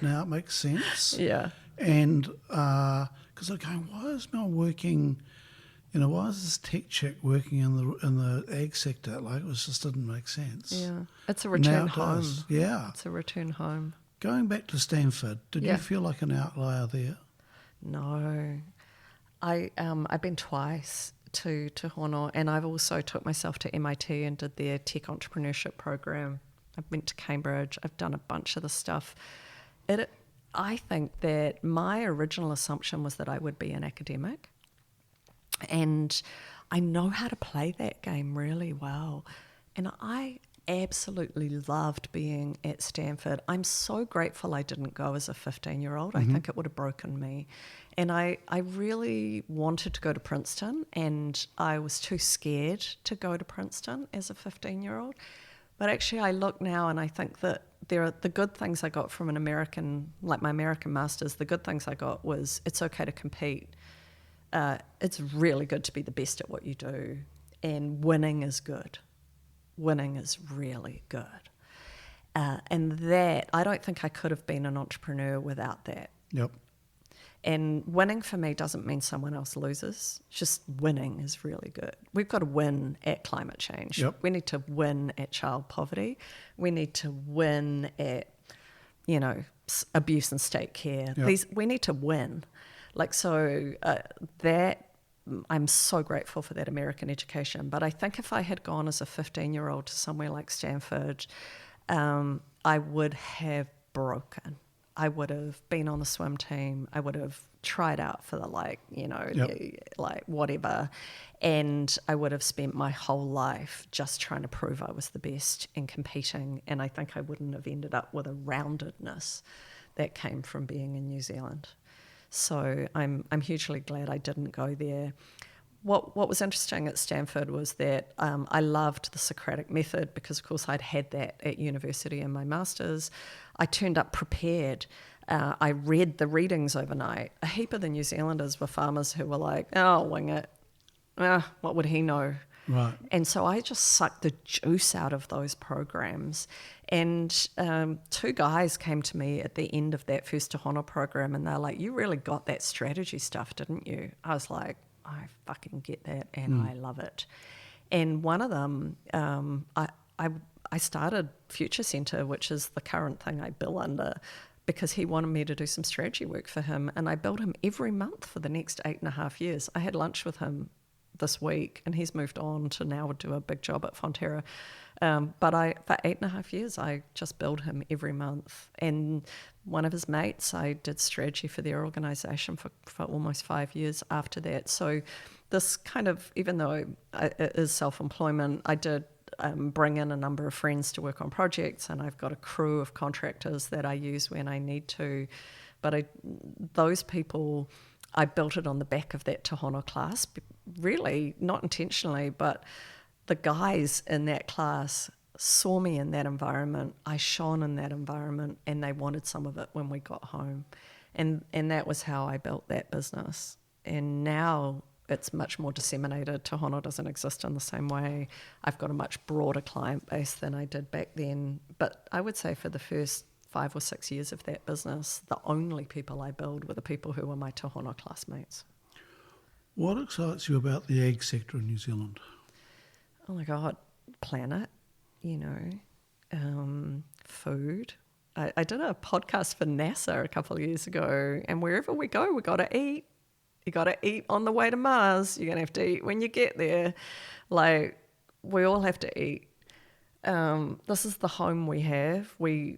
now it makes sense. Yeah. And because I'm going, why is Mel working? Why is this tech chick working in the ag sector? Like it just didn't make sense. Yeah, it's a return Now it home. does. Yeah, it's a return home. Going back to Stanford, did you feel like an outlier there? No, I've been twice to Tohono, and I've also took myself to MIT and did their tech entrepreneurship program. I've went to Cambridge. I've done a bunch of the stuff. I think that my original assumption was that I would be an academic, and I know how to play that game really well. And I absolutely loved being at Stanford. I'm so grateful I didn't go as a 15-year-old. I think it would have broken me. And I really wanted to go to Princeton, and I was too scared to go to Princeton as a 15-year-old. But actually I look now and I think that there are the good things I got from my American masters. The good things I got was it's okay to compete. It's really good to be the best at what you do, and winning is good. Winning is really good. And that, I don't think I could have been an entrepreneur without that. Yep. And winning for me doesn't mean someone else loses. Just winning is really good. We've got to win at climate change. Yep. We need to win at child poverty. We need to win at, abuse and state care. Yep. We need to win. I'm so grateful for that American education. But I think if I had gone as a 15-year-old to somewhere like Stanford, I would have broken. I would have been on the swim team. I would have tried out for the whatever. And I would have spent my whole life just trying to prove I was the best and competing. And I think I wouldn't have ended up with a roundedness that came from being in New Zealand. So I'm hugely glad I didn't go there. What was interesting at Stanford was that I loved the Socratic method because, of course, I'd had that at university in my master's. I turned up prepared. I read the readings overnight. A heap of the New Zealanders were farmers who were like, oh, wing it. What would he know? Right. And so I just sucked the juice out of those programs. And two guys came to me at the end of that first Tohono program, and they're like, you really got that strategy stuff, didn't you? I was like, I fucking get that, and I love it. And one of them, I started Future Centre, which is the current thing I bill under, because he wanted me to do some strategy work for him, and I billed him every month for the next 8.5 years. I had lunch with him this week, and he's moved on to now do a big job at Fonterra. But for 8.5 years, I just billed him every month. And one of his mates. I did strategy for their organisation for almost 5 years after that. So this kind of, even though it is self-employment, I did bring in a number of friends to work on projects, and I've got a crew of contractors that I use when I need to. But those people, I built it on the back of that Tohono class, really not intentionally, but the guys in that class saw me in that environment. I shone in that environment, and they wanted some of it when we got home. And that was how I built that business. And now it's much more disseminated. Tohono doesn't exist in the same way. I've got a much broader client base than I did back then. But I would say for the first 5 or 6 years of that business, the only people I build were the people who were my Tohono classmates. What excites you about the ag sector in New Zealand? Oh my God, planet, food. I did a podcast for NASA a couple of years ago, and wherever we go, we got to eat. You got to eat on the way to Mars. You're going to have to eat when you get there. Like, we all have to eat. This is the home we have. We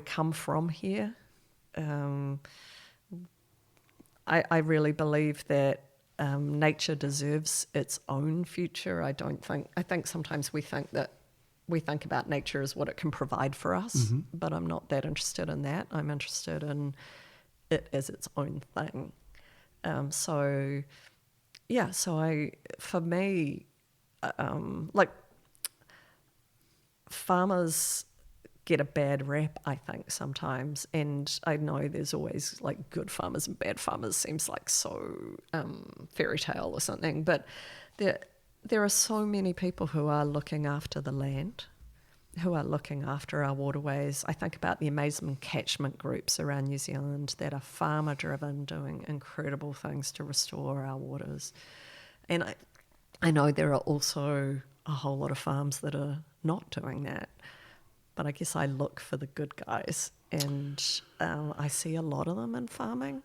come from here. I really believe that nature deserves its own future. I think sometimes we think about nature as what it can provide for us, but I'm not that interested in that. I'm interested in it as its own thing. For me, farmers get a bad rap, I think, sometimes, and I know there's always like good farmers and bad farmers. Seems like so fairy tale or something, but there are so many people who are looking after the land, who are looking after our waterways. I think about the amazing catchment groups around New Zealand that are farmer driven, doing incredible things to restore our waters. And I know there are also a whole lot of farms that are not doing that. But I guess I look for the good guys, and I see a lot of them in farming.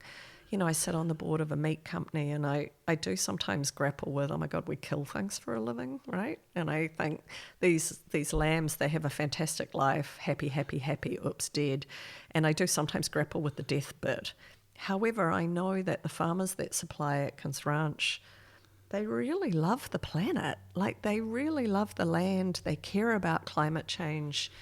I sit on the board of a meat company, and I do sometimes grapple with, oh my God, we kill things for a living, right? And I think these lambs, they have a fantastic life, happy, happy, happy, oops, dead. And I do sometimes grapple with the death bit. However, I know that the farmers that supply Atkins Ranch, they really love the planet. Like, they really love the land. They care about climate change.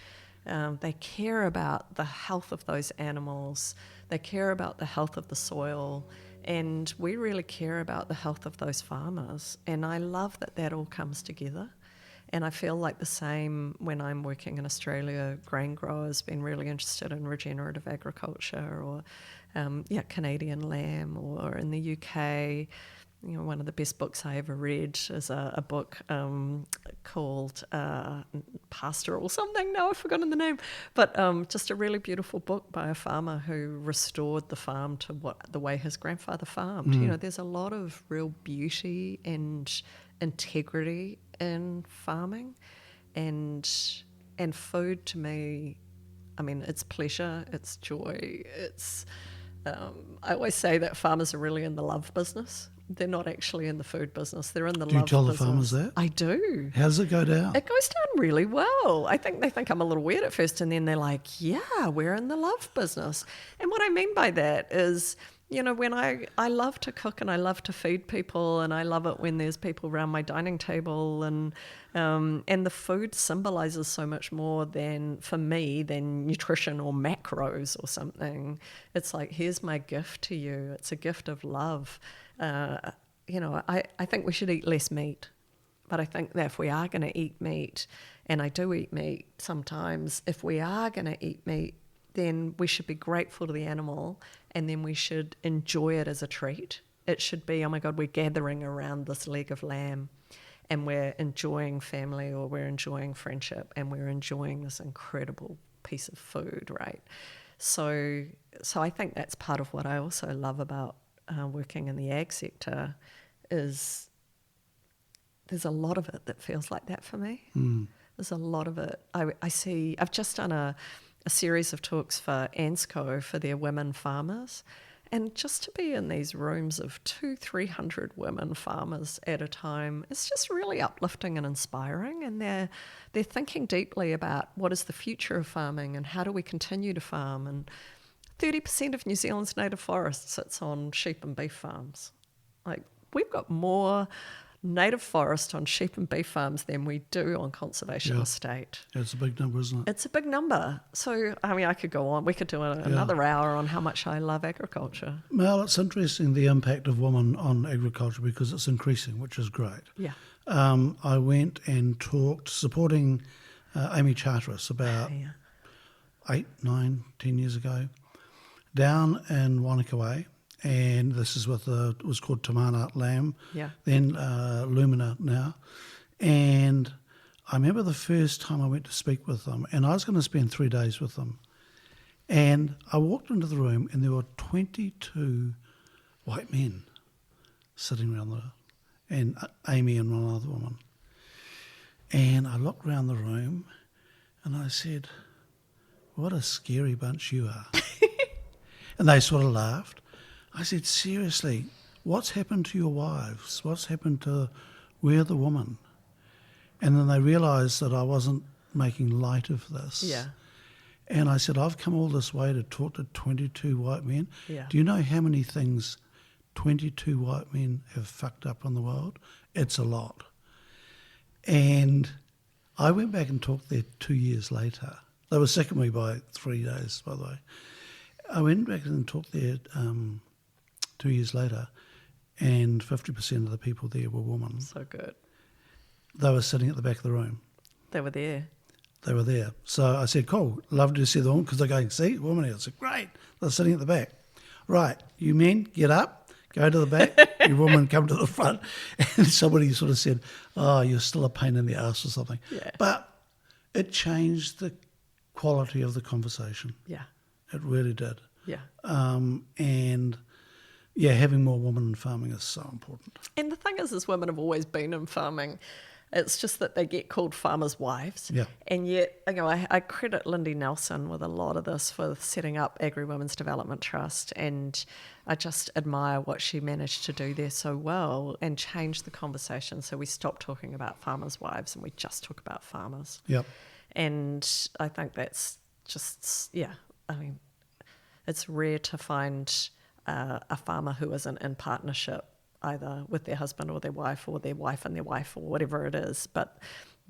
They care about the health of those animals. They care about the health of the soil. And we really care about the health of those farmers. And I love that all comes together. And I feel like the same when I'm working in Australia. Grain growers been really interested in regenerative agriculture, or Canadian lamb, or in the UK. One of the best books I ever read is a book called Pastoral something. No, I've forgotten the name. But just a really beautiful book by a farmer who restored the farm to the way his grandfather farmed. There's a lot of real beauty and integrity in farming, and food to me, I mean, it's pleasure, it's joy, it's. I always say that farmers are really in the love business. They're not actually in the food business. They're in the love business. Do you tell the farmers that? I do. How does it go down? It goes down really well. I think they think I'm a little weird at first, and then they're like, yeah, we're in the love business. And what I mean by that is, when I love to cook and I love to feed people, and I love it when there's people around my dining table, and the food symbolizes so much more for me than nutrition or macros or something. It's like, here's my gift to you. It's a gift of love. I think we should eat less meat, but I think that if we are going to eat meat, and I do eat meat sometimes, if we are going to eat meat, then we should be grateful to the animal, and then we should enjoy it as a treat. It should be, oh my God, we're gathering around this leg of lamb, and we're enjoying family, or we're enjoying friendship, and we're enjoying this incredible piece of food, right? So I think that's part of what I also love about working in the ag sector, is there's a lot of it that feels like that for me. There's a lot of it. I see, I've just done a series of talks for ANZCO for their women farmers, and just to be in these rooms of 200-300 women farmers at a time, it's just really uplifting and inspiring. And they're thinking deeply about what is the future of farming, and how do we continue to farm, and 30% of New Zealand's native forest sits on sheep and beef farms. Like, we've got more native forest on sheep and beef farms than we do on conservation estate. It's a big number, isn't it? It's a big number. So, I mean, I could go on. We could do another hour on how much I love agriculture. Mel, it's interesting the impact of women on agriculture because it's increasing, which is great. Yeah. I went and talked, supporting Amy Charteris about 8, 9, 10 years ago, down in Wanaka Way. And this is with it was called Tamana Lamb, then Lumina now. And I remember the first time I went to speak with them, and I was going to spend 3 days with them. And I walked into the room, and there were 22 white men sitting around and Amy and one other woman. And I looked around the room, and I said, "What a scary bunch you are." And they sort of laughed. I said, "Seriously, what's happened to your wives? What's happened to we're the woman?" And then they realised that I wasn't making light of this. Yeah. And I said, "I've come all this way to talk to 22 white men. Yeah. Do you know how many things 22 white men have fucked up in the world? It's a lot." And I went back and talked there 2 years later. They were sick of me by 3 days, by the way. I went back and talked there 2 years later, and 50% of the people there were women. So good. They were sitting at the back of the room. They were there. They were there. So I said, "Cool, lovely to see the woman," because they're going, "See, woman here." I said, "Great." They're sitting at the back. "Right, you men, get up, go to the back. You women, come to the front." And somebody sort of said, "Oh, you're still a pain in the ass," or something. Yeah. But it changed the quality of the conversation. Yeah. It really did. Yeah. And yeah, having more women in farming is so important. And the thing is women have always been in farming. It's just that they get called farmers' wives. Yeah. And yet, I credit Lindy Nelson with a lot of this for setting up Agri Women's Development Trust. And I just admire what she managed to do there so well and change the conversation. So we stop talking about farmers' wives and we just talk about farmers. Yep. And I think that's just, it's rare to find a farmer who isn't in partnership either with their husband or their wife and their wife or whatever it is, but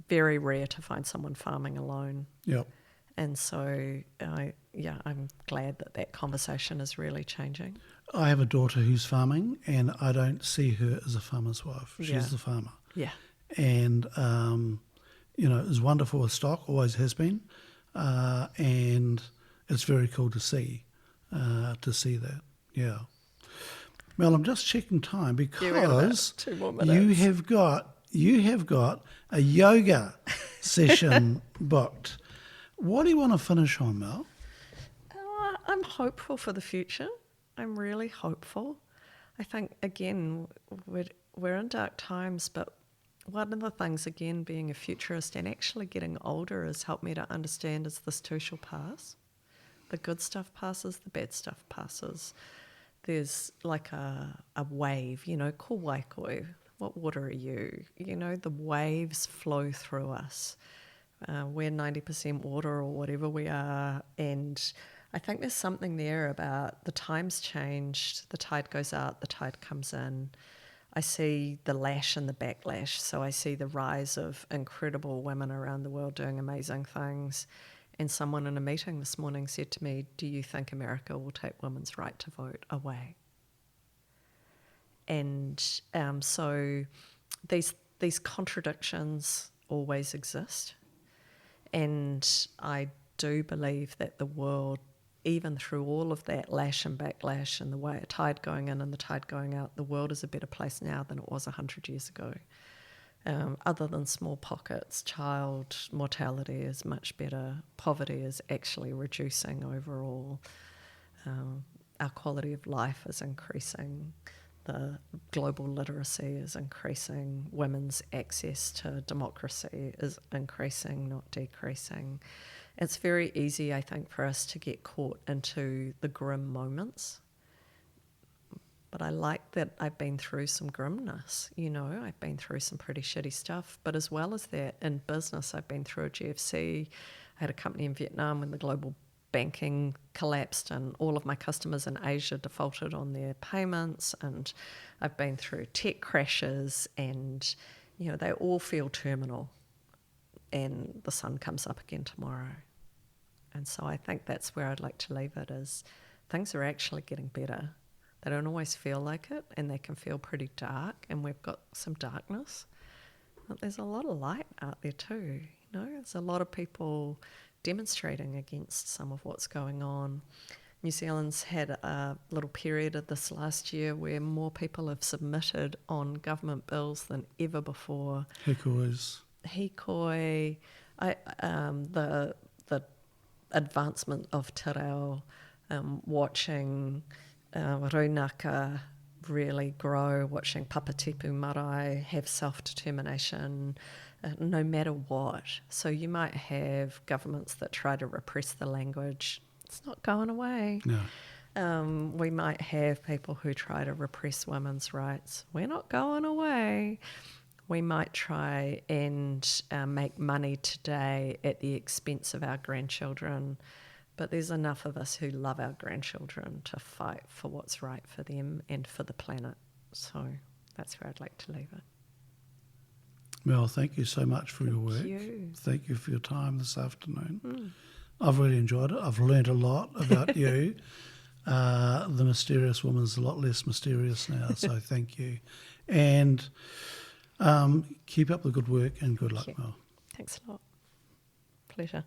very rare to find someone farming alone. Yep. And so, I'm glad that conversation is really changing. I have a daughter who's farming, and I don't see her as a farmer's wife. She's the farmer. Yeah. And, is wonderful with stock, always has been. And it's very cool to see that. Yeah. Mel, I'm just checking time because 2 more minutes. you have got a yoga session booked. What do you want to finish on, Mel? I'm hopeful for the future. I'm really hopeful. I think, again, we're in dark times, but one of the things, again, being a futurist and actually getting older has helped me to understand is this too shall pass. The good stuff passes, the bad stuff passes. There's like a wave, ko waikoi. What water are you? The waves flow through us. We're 90% water or whatever we are. And I think there's something there about the times changed, the tide goes out, the tide comes in. I see the lash and the backlash. So I see the rise of incredible women around the world doing amazing things. And someone in a meeting this morning said to me, "Do you think America will take women's right to vote away?" And so these contradictions always exist. And I do believe that the world, even through all of that lash and backlash and the way a tide going in and the tide going out, the world is a better place now than it was 100 years ago. Other than small pockets, child mortality is much better. Poverty is actually reducing overall. Our quality of life is increasing. The global literacy is increasing. Women's access to democracy is increasing, not decreasing. It's very easy, I think, for us to get caught into the grim moments. But I like that I've been through some grimness, I've been through some pretty shitty stuff. But as well as that, in business, I've been through a GFC. I had a company in Vietnam when the global banking collapsed and all of my customers in Asia defaulted on their payments, and I've been through tech crashes, and they all feel terminal, and the sun comes up again tomorrow. And so I think that's where I'd like to leave it, is things are actually getting better. They don't always feel like it, and they can feel pretty dark, and we've got some darkness, but there's a lot of light out there too. There's a lot of people demonstrating against some of what's going on. New Zealand's had a little period of this last year where more people have submitted on government bills than ever before. Hikoi, the advancement of te reo, watching Raunaka really grow, watching Papatipu Marae have self-determination, no matter what. So you might have governments that try to repress the language. It's not going away. No. We might have people who try to repress women's rights. We're not going away. We might try and make money today at the expense of our grandchildren, but there's enough of us who love our grandchildren to fight for what's right for them and for the planet. So that's where I'd like to leave it. Well, thank you so much for your work. Thank you. Thank you for your time this afternoon. I've really enjoyed it. I've learned a lot about you. The mysterious woman's a lot less mysterious now, so thank you. And keep up the good work, and good luck, Mel. Thanks a lot. Pleasure.